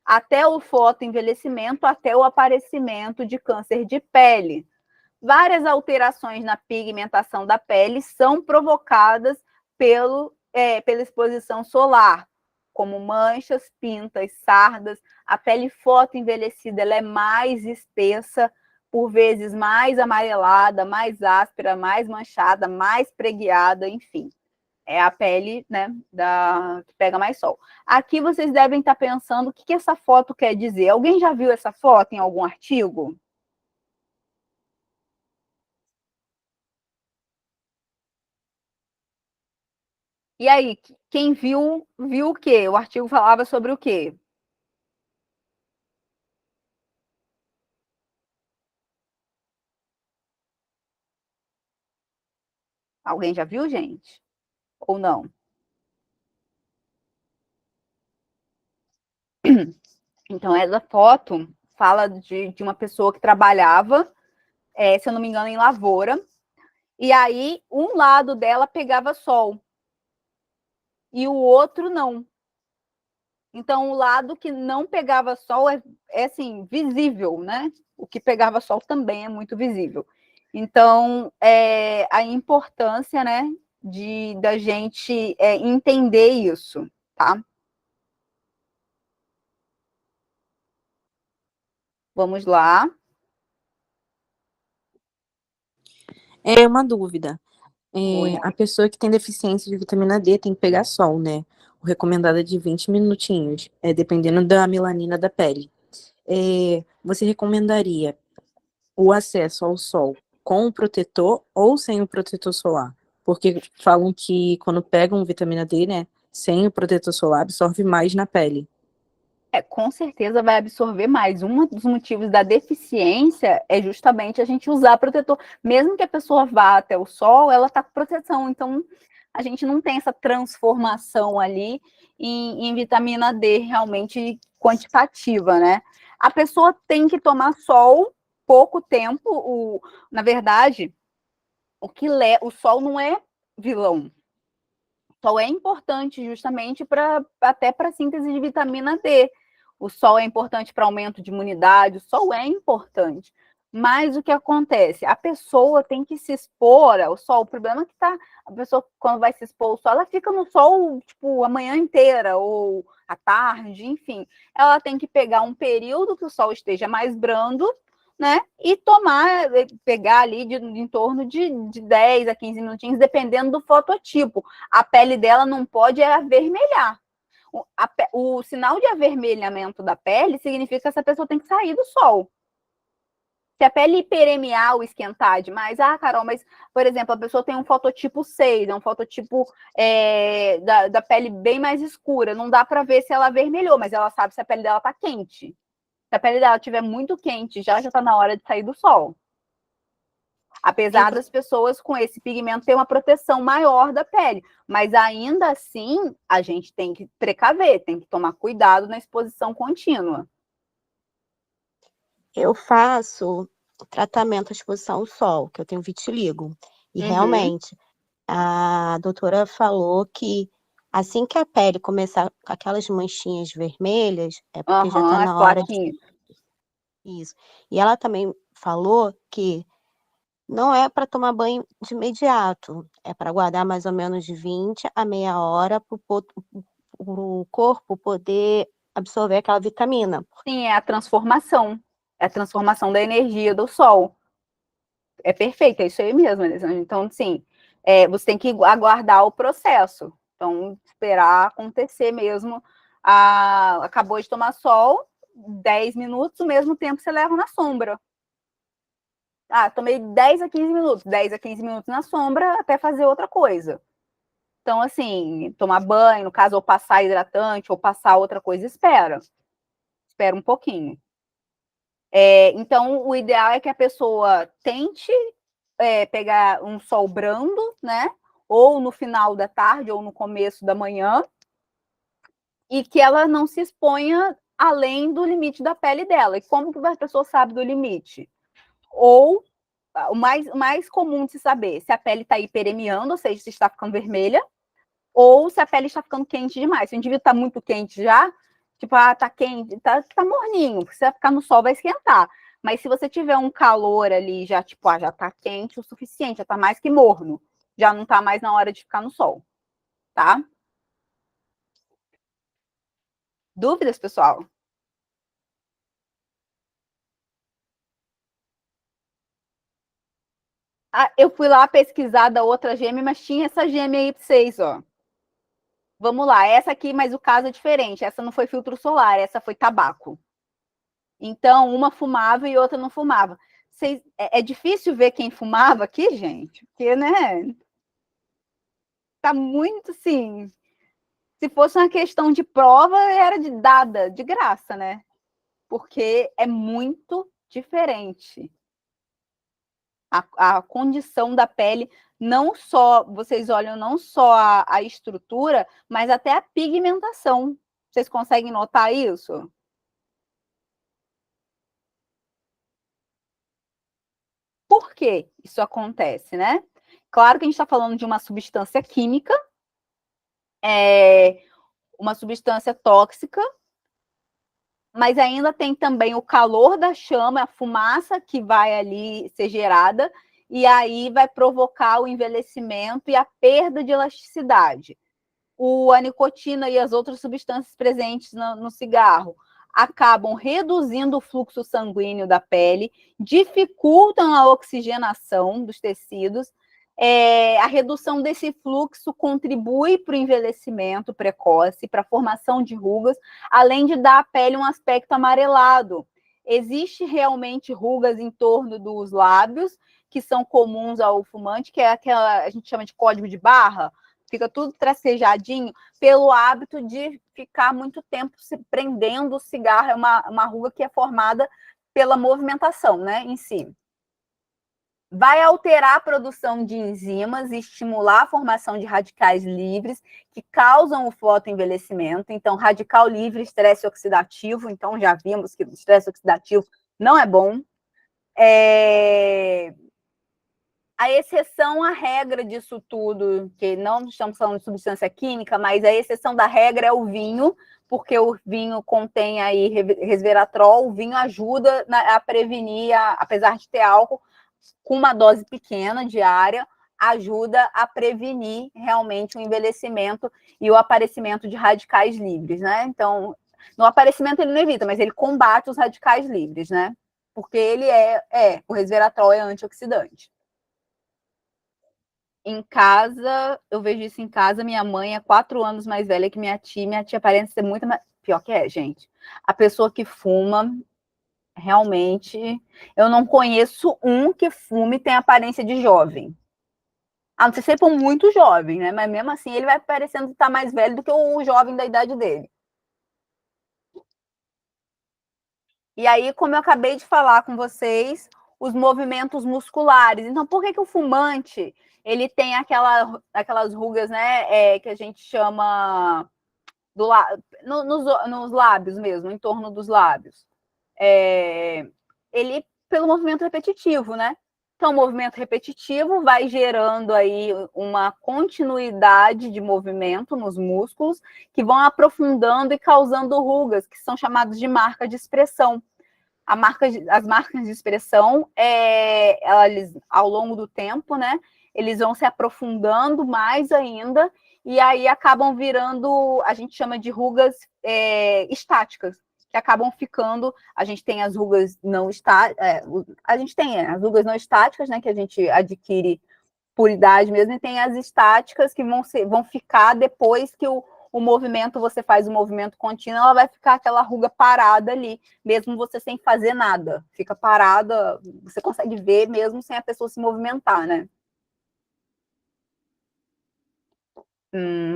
até o fotoenvelhecimento, até o aparecimento de câncer de pele. Várias alterações na pigmentação da pele são provocadas pela exposição solar, como manchas, pintas, sardas. A pele fotoenvelhecida ela é mais espessa, por vezes mais amarelada, mais áspera, mais manchada, mais preguiada, enfim. É a pele, né, que pega mais sol. Aqui vocês devem estar pensando o que essa foto quer dizer. Alguém já viu essa foto em algum artigo? E aí, quem viu o quê? O artigo falava sobre o quê? Alguém já viu, gente? Ou não? Então, essa foto fala de uma pessoa que trabalhava, se eu não me engano, em lavoura, e aí um lado dela pegava sol e o outro não. Então, o lado que não pegava sol é assim, visível, né? O que pegava sol também é muito visível. Então, a importância, né, da gente entender isso, tá? Vamos lá. É uma dúvida. A pessoa que tem deficiência de vitamina D tem que pegar sol, né? O recomendado é de 20 minutinhos, dependendo da melanina da pele. Você recomendaria o acesso ao sol com o protetor ou sem o protetor solar? Porque falam que quando pegam vitamina D, né, sem o protetor solar, absorve mais na pele. Com certeza vai absorver mais. Um dos motivos da deficiência é justamente a gente usar protetor. Mesmo que a pessoa vá até o sol, ela está com proteção. Então, a gente não tem essa transformação ali em vitamina D realmente quantitativa, né? A pessoa tem que tomar sol pouco tempo. Na verdade, o sol não é vilão. O sol é importante justamente até para a síntese de vitamina D. O sol é importante para aumento de imunidade, o sol é importante. Mas o que acontece? A pessoa tem que se expor ao sol. O problema é que a pessoa, quando vai se expor ao sol, ela fica no sol, tipo, a manhã inteira, ou à tarde, enfim. Ela tem que pegar um período que o sol esteja mais brando, né? E pegar ali em torno de 10 a 15 minutinhos, dependendo do fototipo. A pele dela não pode avermelhar. O sinal de avermelhamento da pele significa que essa pessoa tem que sair do sol. Se a pele hiperemiar ou esquentar demais, Carol, mas, por exemplo, a pessoa tem um fototipo 6, é um fototipo da pele bem mais escura, não dá para ver se ela avermelhou, mas ela sabe se a pele dela tá quente. Se a pele dela estiver muito quente, já tá na hora de sair do sol. Apesar das pessoas com esse pigmento ter uma proteção maior da pele, mas ainda assim, a gente tem que precaver, tem que tomar cuidado na exposição contínua. Eu faço tratamento à exposição ao sol, que eu tenho vitiligo. E realmente, a doutora falou que assim que a pele começar com aquelas manchinhas vermelhas, é porque já está as na hora plaquinhas. Isso. E ela também falou que não é para tomar banho de imediato, é para guardar mais ou menos de 20 a meia hora para o corpo poder absorver aquela vitamina. Sim, é a transformação. É a transformação da energia do sol. É perfeito, é isso aí mesmo, Elisângela. Então, sim, você tem que aguardar o processo. Então, esperar acontecer mesmo. Acabou de tomar sol, 10 minutos, o mesmo tempo você leva na sombra. Tomei 10 a 15 minutos. 10 a 15 minutos na sombra até fazer outra coisa. Então, assim, tomar banho, no caso, ou passar hidratante, ou passar outra coisa, espera. Espera um pouquinho. Então, o ideal é que a pessoa tente pegar um sol brando, né? Ou no final da tarde, ou no começo da manhã, e que ela não se exponha além do limite da pele dela. E como que a pessoa sabe do limite? Ou o mais comum de se saber, se a pele está hiperemiando, ou seja, se está ficando vermelha, ou se a pele está ficando quente demais. Se o indivíduo está muito quente já, tipo, tá quente, tá morninho, porque se você ficar no sol vai esquentar. Mas se você tiver um calor ali, já, tipo, já tá quente o suficiente, já tá mais que morno, já não tá mais na hora de ficar no sol, tá? Dúvidas, pessoal? Eu fui lá pesquisar da outra gêmea, mas tinha essa gêmea aí pra vocês, ó. Vamos lá, essa aqui, mas o caso é diferente. Essa não foi filtro solar, essa foi tabaco. Então, uma fumava e outra não fumava. É difícil ver quem fumava aqui, gente, porque, né? Tá muito, assim... Se fosse uma questão de prova, era dada, de graça, né? Porque é muito diferente. A condição da pele, não só, vocês olham não só a estrutura, mas até a pigmentação. Vocês conseguem notar isso? Por que isso acontece, né? Claro que a gente está falando de uma substância química, uma substância tóxica, mas ainda tem também o calor da chama, a fumaça que vai ali ser gerada, e aí vai provocar o envelhecimento e a perda de elasticidade. A nicotina e as outras substâncias presentes no cigarro acabam reduzindo o fluxo sanguíneo da pele, dificultam a oxigenação dos tecidos. A redução desse fluxo contribui para o envelhecimento precoce, para a formação de rugas, além de dar à pele um aspecto amarelado. Existe realmente rugas em torno dos lábios, que são comuns ao fumante, que é aquela, a gente chama de código de barra, fica tudo tracejadinho, pelo hábito de ficar muito tempo se prendendo o cigarro. É uma ruga que é formada pela movimentação, né, em si. Vai alterar a produção de enzimas e estimular a formação de radicais livres que causam o fotoenvelhecimento. Então, radical livre, estresse oxidativo. Então, já vimos que o estresse oxidativo não é bom. A exceção à regra disso tudo, que não estamos falando de substância química, mas a exceção da regra é o vinho, porque o vinho contém aí resveratrol, o vinho ajuda a prevenir, apesar de ter álcool, com uma dose pequena diária, ajuda a prevenir realmente o envelhecimento e o aparecimento de radicais livres, né? Então, no aparecimento ele não evita, mas ele combate os radicais livres, né? Porque ele o resveratrol é antioxidante. Em casa, eu vejo isso em casa, minha mãe é 4 anos mais velha que minha tia parece ser muito mais... Pior que é, gente. A pessoa que fuma, realmente, eu não conheço um que fume e tem aparência de jovem. A não ser se for muito jovem, né? Mas mesmo assim, ele vai parecendo estar mais velho do que o jovem da idade dele. E aí, como eu acabei de falar com vocês, os movimentos musculares. Então, por que o fumante ele tem aquelas rugas, né, que a gente chama nos lábios mesmo, em torno dos lábios? Ele, pelo movimento repetitivo, né? Então, o movimento repetitivo vai gerando aí uma continuidade de movimento nos músculos que vão aprofundando e causando rugas, que são chamadas de marca de expressão. As marcas de expressão, elas, ao longo do tempo, né, eles vão se aprofundando mais ainda e aí acabam virando, a gente chama de rugas estáticas, que acabam ficando, a gente tem as rugas não estáticas, a gente tem as rugas não estáticas, né, que a gente adquire por idade mesmo, e tem as estáticas que vão ficar depois que o movimento, você faz o movimento contínuo, ela vai ficar aquela ruga parada ali, mesmo você sem fazer nada. Fica parada, você consegue ver mesmo sem a pessoa se movimentar, né?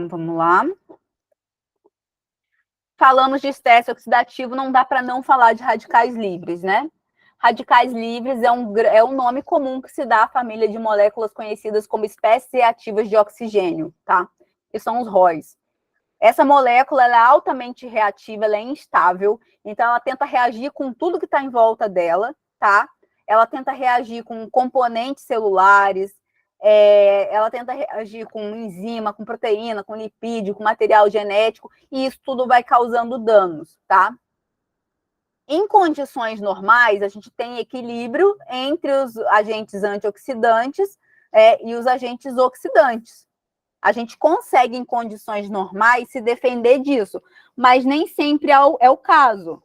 Vamos lá. Falamos de estresse oxidativo, não dá para não falar de radicais livres, né? Radicais livres é um nome comum que se dá à família de moléculas conhecidas como espécies reativas de oxigênio, tá? Que são os ROIs. Essa molécula ela é altamente reativa, ela é instável, então ela tenta reagir com tudo que está em volta dela, tá? Ela tenta reagir com componentes celulares, ela tenta reagir com enzima, com proteína, com lipídio, com material genético, e isso tudo vai causando danos, tá? Em condições normais, a gente tem equilíbrio entre os agentes antioxidantes e os agentes oxidantes. A gente consegue, em condições normais, se defender disso, mas nem sempre é o caso.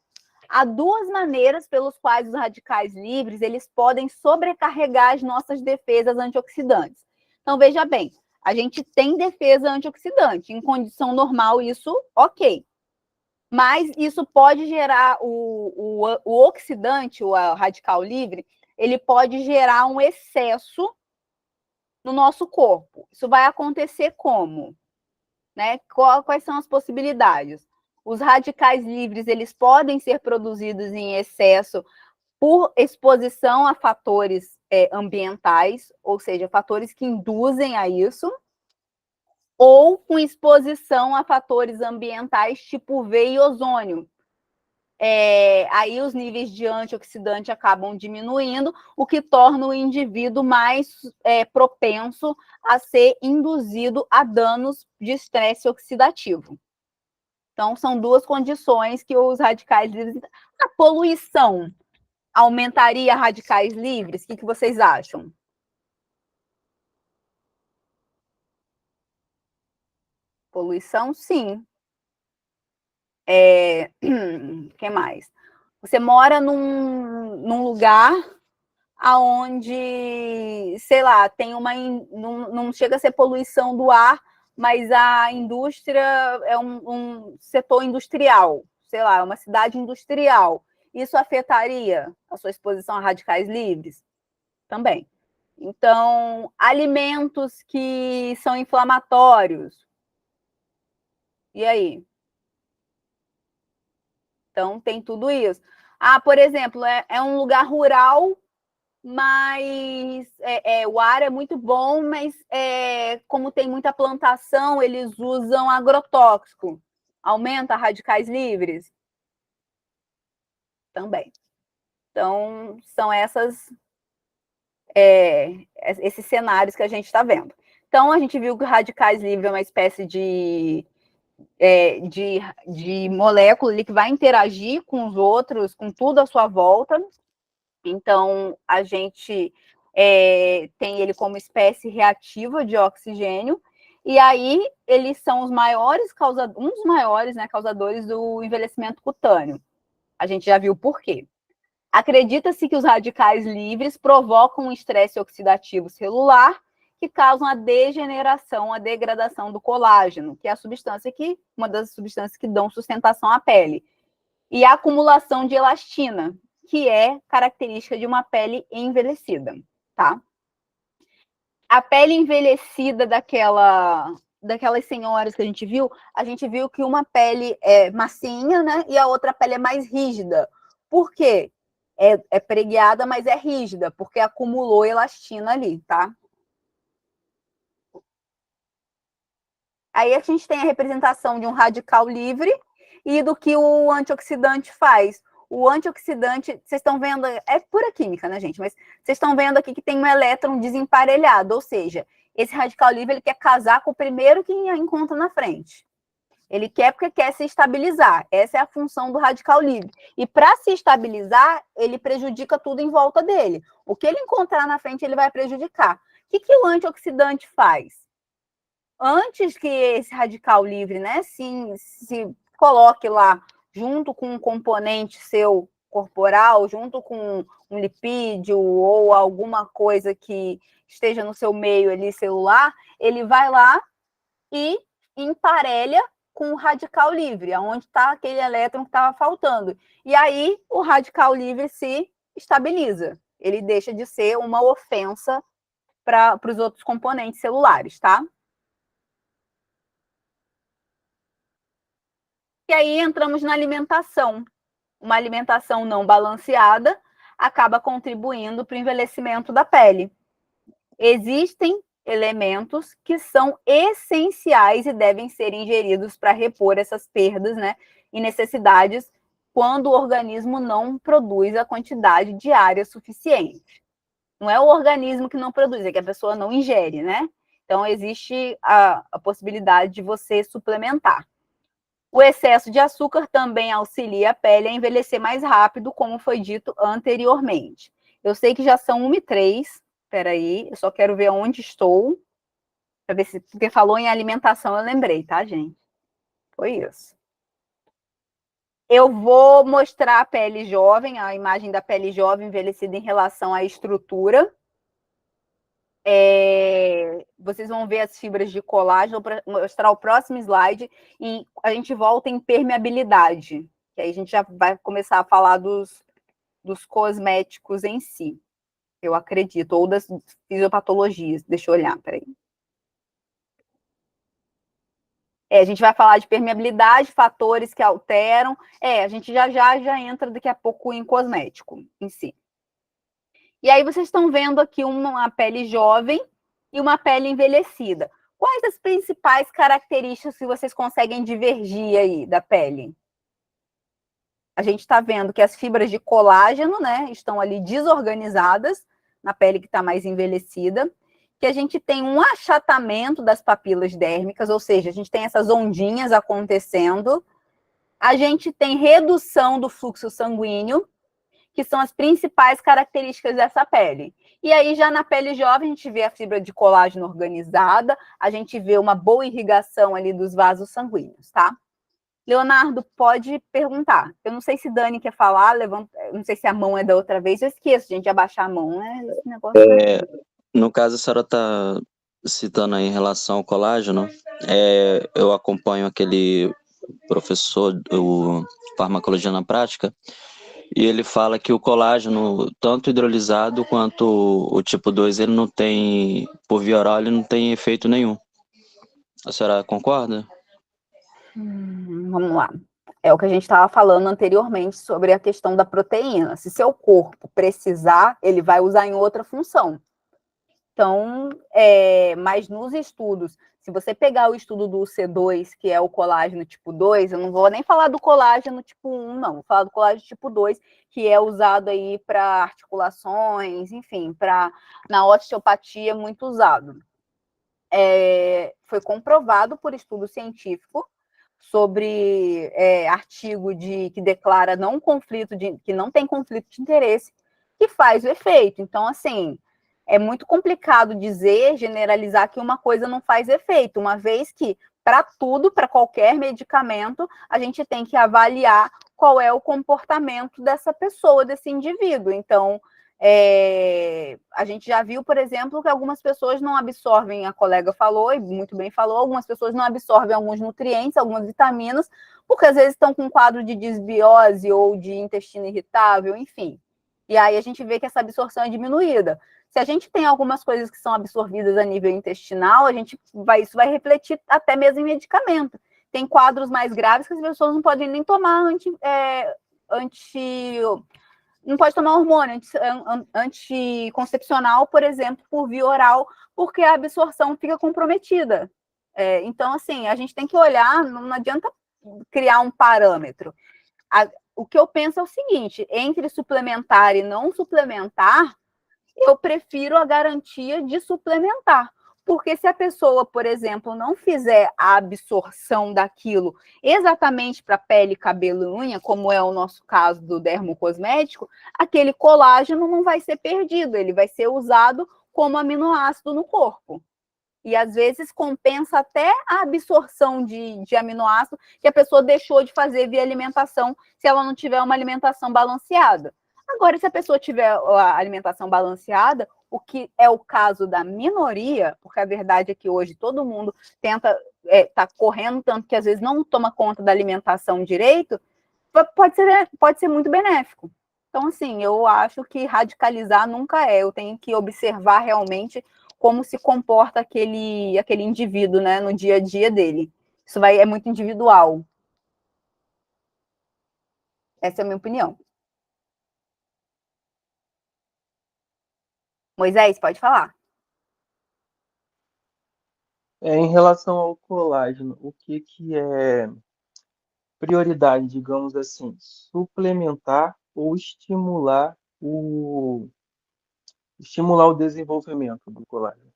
Há 2 maneiras pelas quais os radicais livres eles podem sobrecarregar as nossas defesas antioxidantes. Então, veja bem, a gente tem defesa antioxidante. Em condição normal, isso, ok. Mas isso pode gerar o oxidante, o radical livre, ele pode gerar um excesso no nosso corpo. Isso vai acontecer como? Né? Quais são as possibilidades? Os radicais livres, eles podem ser produzidos em excesso por exposição a fatores ambientais, ou seja, fatores que induzem a isso, ou com exposição a fatores ambientais tipo UV e ozônio. Aí os níveis de antioxidante acabam diminuindo, o que torna o indivíduo mais propenso a ser induzido a danos de estresse oxidativo. Então, são 2 condições que os radicais livres... A poluição aumentaria radicais livres? O que vocês acham? Poluição, sim. Que mais? Você mora num lugar aonde, sei lá, tem não chega a ser poluição do ar, mas a indústria é um setor industrial, sei lá, é uma cidade industrial. Isso afetaria a sua exposição a radicais livres? Também. Então, alimentos que são inflamatórios. E aí? Então, tem tudo isso. Por exemplo, é um lugar rural, mas o ar é muito bom, mas como tem muita plantação, eles usam agrotóxico. Aumenta radicais livres? Também. Então, são esses cenários que a gente está vendo. Então, a gente viu que radicais livres é uma espécie de de molécula ali que vai interagir com os outros, com tudo à sua volta. Então, a gente tem ele como espécie reativa de oxigênio, e aí eles são os maiores um dos maiores, né, causadores do envelhecimento cutâneo. A gente já viu por quê. Acredita-se que os radicais livres provocam um estresse oxidativo celular que causam a degeneração, a degradação do colágeno, que é uma das substâncias que dão sustentação à pele, e a acumulação de elastina, que é característica de uma pele envelhecida, tá? A pele envelhecida daquelas senhoras que a gente viu que uma pele é massinha, né, e a outra pele é mais rígida. Por quê? É preguiada, mas é rígida, porque acumulou elastina ali, tá? Aí a gente tem a representação de um radical livre e do que o antioxidante faz. O antioxidante, vocês estão vendo, é pura química, né, gente? Mas vocês estão vendo aqui que tem um elétron desemparelhado, ou seja, esse radical livre ele quer casar com o primeiro que encontra na frente. Ele quer porque quer se estabilizar. Essa é a função do radical livre. E para se estabilizar, ele prejudica tudo em volta dele. O que ele encontrar na frente, ele vai prejudicar. O que o antioxidante faz? Antes que esse radical livre, né, se coloque lá junto com um componente seu corporal, junto com um lipídio ou alguma coisa que esteja no seu meio ali celular, ele vai lá e emparelha com o radical livre, onde está aquele elétron que estava faltando. E aí o radical livre se estabiliza. Ele deixa de ser uma ofensa para os outros componentes celulares, tá? E aí entramos na alimentação. Uma alimentação não balanceada acaba contribuindo para o envelhecimento da pele. Existem elementos que são essenciais e devem ser ingeridos para repor essas perdas, né, e necessidades quando o organismo não produz a quantidade diária suficiente. Não é o organismo que não produz, é que a pessoa não ingere, né? Então, existe a possibilidade de você suplementar. O excesso de açúcar também auxilia a pele a envelhecer mais rápido, como foi dito anteriormente. Eu sei que já são 1h03, espera aí, eu só quero ver onde estou, para ver se, porque falou em alimentação, eu lembrei, tá, gente? Foi isso. Eu vou mostrar a pele jovem, a imagem da pele jovem envelhecida em relação à estrutura. Vocês vão ver as fibras de colágeno, para mostrar o próximo slide, e a gente volta em permeabilidade, que aí a gente já vai começar a falar dos cosméticos em si, eu acredito, ou das fisiopatologias. Deixa eu olhar, peraí. A gente vai falar de permeabilidade, fatores que alteram. A gente já entra daqui a pouco em cosmético em si. E aí vocês estão vendo aqui uma pele jovem e uma pele envelhecida. Quais as principais características que vocês conseguem divergir aí da pele? A gente está vendo que as fibras de colágeno, né, estão ali desorganizadas na pele que está mais envelhecida, que a gente tem um achatamento das papilas dérmicas, ou seja, a gente tem essas ondinhas acontecendo, a gente tem redução do fluxo sanguíneo, que são as principais características dessa pele. E aí, já na pele jovem, a gente vê a fibra de colágeno organizada, a gente vê uma boa irrigação ali dos vasos sanguíneos, tá? Leonardo, pode perguntar. Eu não sei se Dani quer falar, não sei se a mão é da outra vez, eu esqueço, gente, de abaixar a mão, né? Esse negócio No caso, a senhora está citando aí em relação ao colágeno, eu acompanho aquele professor do Farmacologia na Prática, e ele fala que o colágeno, tanto hidrolisado quanto o tipo 2, ele não tem, por via oral, ele não tem efeito nenhum. A senhora concorda? Vamos lá. É o que a gente estava falando anteriormente sobre a questão da proteína. Se seu corpo precisar, ele vai usar em outra função. Então, mas nos estudos, se você pegar o estudo do C2, que é o colágeno tipo 2, eu não vou nem falar do colágeno tipo 1, não, vou falar do colágeno tipo 2, que é usado aí para articulações, enfim, na osteopatia muito usado. Foi comprovado por estudo científico, sobre artigo que declara que não tem conflito de interesse, que faz o efeito. Então, assim, é muito complicado generalizar que uma coisa não faz efeito, uma vez que, para tudo, para qualquer medicamento, a gente tem que avaliar qual é o comportamento dessa pessoa, desse indivíduo. Então, a gente já viu, por exemplo, que algumas pessoas não absorvem, a colega falou, e muito bem falou, algumas pessoas não absorvem alguns nutrientes, algumas vitaminas, porque às vezes estão com um quadro de desbiose ou de intestino irritável, enfim. E aí a gente vê que essa absorção é diminuída. Se a gente tem algumas coisas que são absorvidas a nível intestinal, isso vai refletir até mesmo em medicamento. Tem quadros mais graves que as pessoas não podem nem tomar não pode tomar hormônio anticoncepcional, por exemplo, por via oral, porque a absorção fica comprometida. Então, assim, a gente tem que olhar, não adianta criar um parâmetro. O que eu penso é o seguinte, entre suplementar e não suplementar, eu prefiro a garantia de suplementar. Porque se a pessoa, por exemplo, não fizer a absorção daquilo exatamente para pele, cabelo e unha, como é o nosso caso do dermocosmético, aquele colágeno não vai ser perdido, ele vai ser usado como aminoácido no corpo. E às vezes compensa até a absorção de aminoácido que a pessoa deixou de fazer via alimentação, se ela não tiver uma alimentação balanceada. Agora, se a pessoa tiver a alimentação balanceada, o que é o caso da minoria, porque a verdade é que hoje todo mundo tá correndo tanto que às vezes não toma conta da alimentação direito, pode ser muito benéfico. Então, assim, eu acho que radicalizar nunca eu tenho que observar realmente como se comporta aquele indivíduo, né, no dia a dia dele. Isso é muito individual. Essa é a minha opinião. Moisés, pode falar. Em relação ao colágeno, o que é prioridade, digamos assim, suplementar ou estimular o desenvolvimento do colágeno?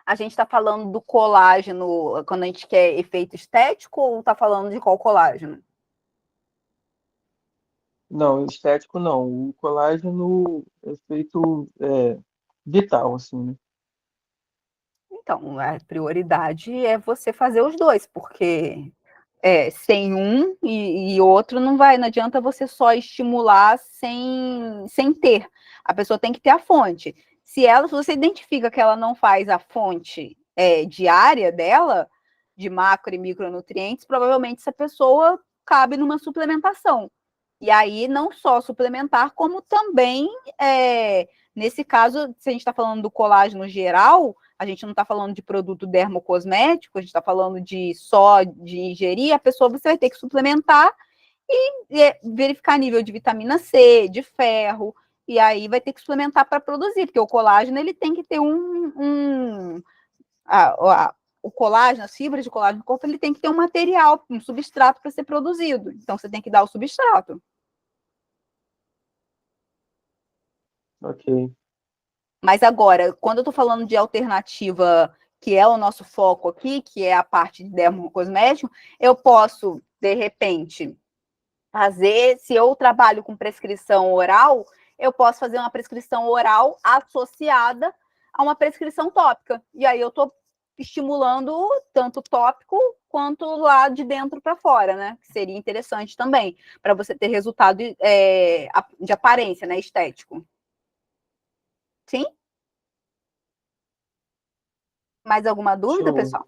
A gente está falando do colágeno quando a gente quer efeito estético ou está falando de qual colágeno? Não, estético não. O colágeno é feito vital, assim, né? Então, a prioridade é você fazer os dois, porque sem um e outro não adianta você só estimular sem ter. A pessoa tem que ter a fonte. Se você identifica que ela não faz a fonte diária dela, de macro e micronutrientes, provavelmente essa pessoa cabe numa suplementação. E aí, não só suplementar, como também, nesse caso, se a gente está falando do colágeno geral, a gente não está falando de produto dermocosmético, a gente está falando só de ingerir, a pessoa você vai ter que suplementar e verificar nível de vitamina C, de ferro, e aí vai ter que suplementar para produzir, porque o colágeno ele tem que ter o colágeno, as fibras de colágeno no corpo, ele tem que ter um material, um substrato para ser produzido. Então, você tem que dar o substrato. Ok. Mas agora, quando eu estou falando de alternativa, que é o nosso foco aqui, que é a parte de dermocosmético, eu posso, de repente, se eu trabalho com prescrição oral, eu posso fazer uma prescrição oral associada a uma prescrição tópica. E aí eu estou estimulando tanto tópico quanto lá de dentro para fora, né? Que seria interessante também, para você ter resultado de aparência, né? Estético. Sim? Mais alguma dúvida, Show. pessoal?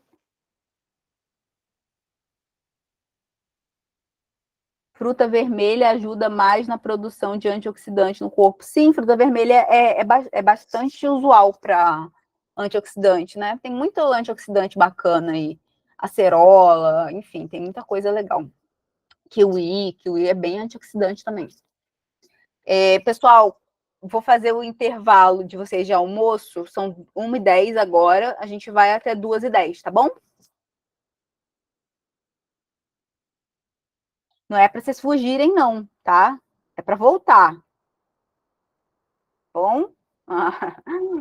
Fruta vermelha ajuda mais na produção de antioxidante no corpo. Sim, fruta vermelha é bastante usual para antioxidante, né? Tem muito antioxidante bacana aí. Acerola, enfim, tem muita coisa legal. Kiwi é bem antioxidante também. Pessoal, vou fazer o intervalo de vocês de almoço, são 1h10 agora, a gente vai até 2h10, tá bom? Não é para vocês fugirem, não, tá? É para voltar. Bom?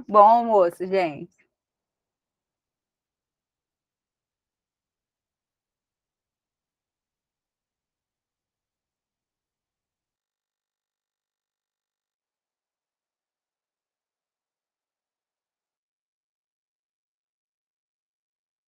Bom almoço, gente.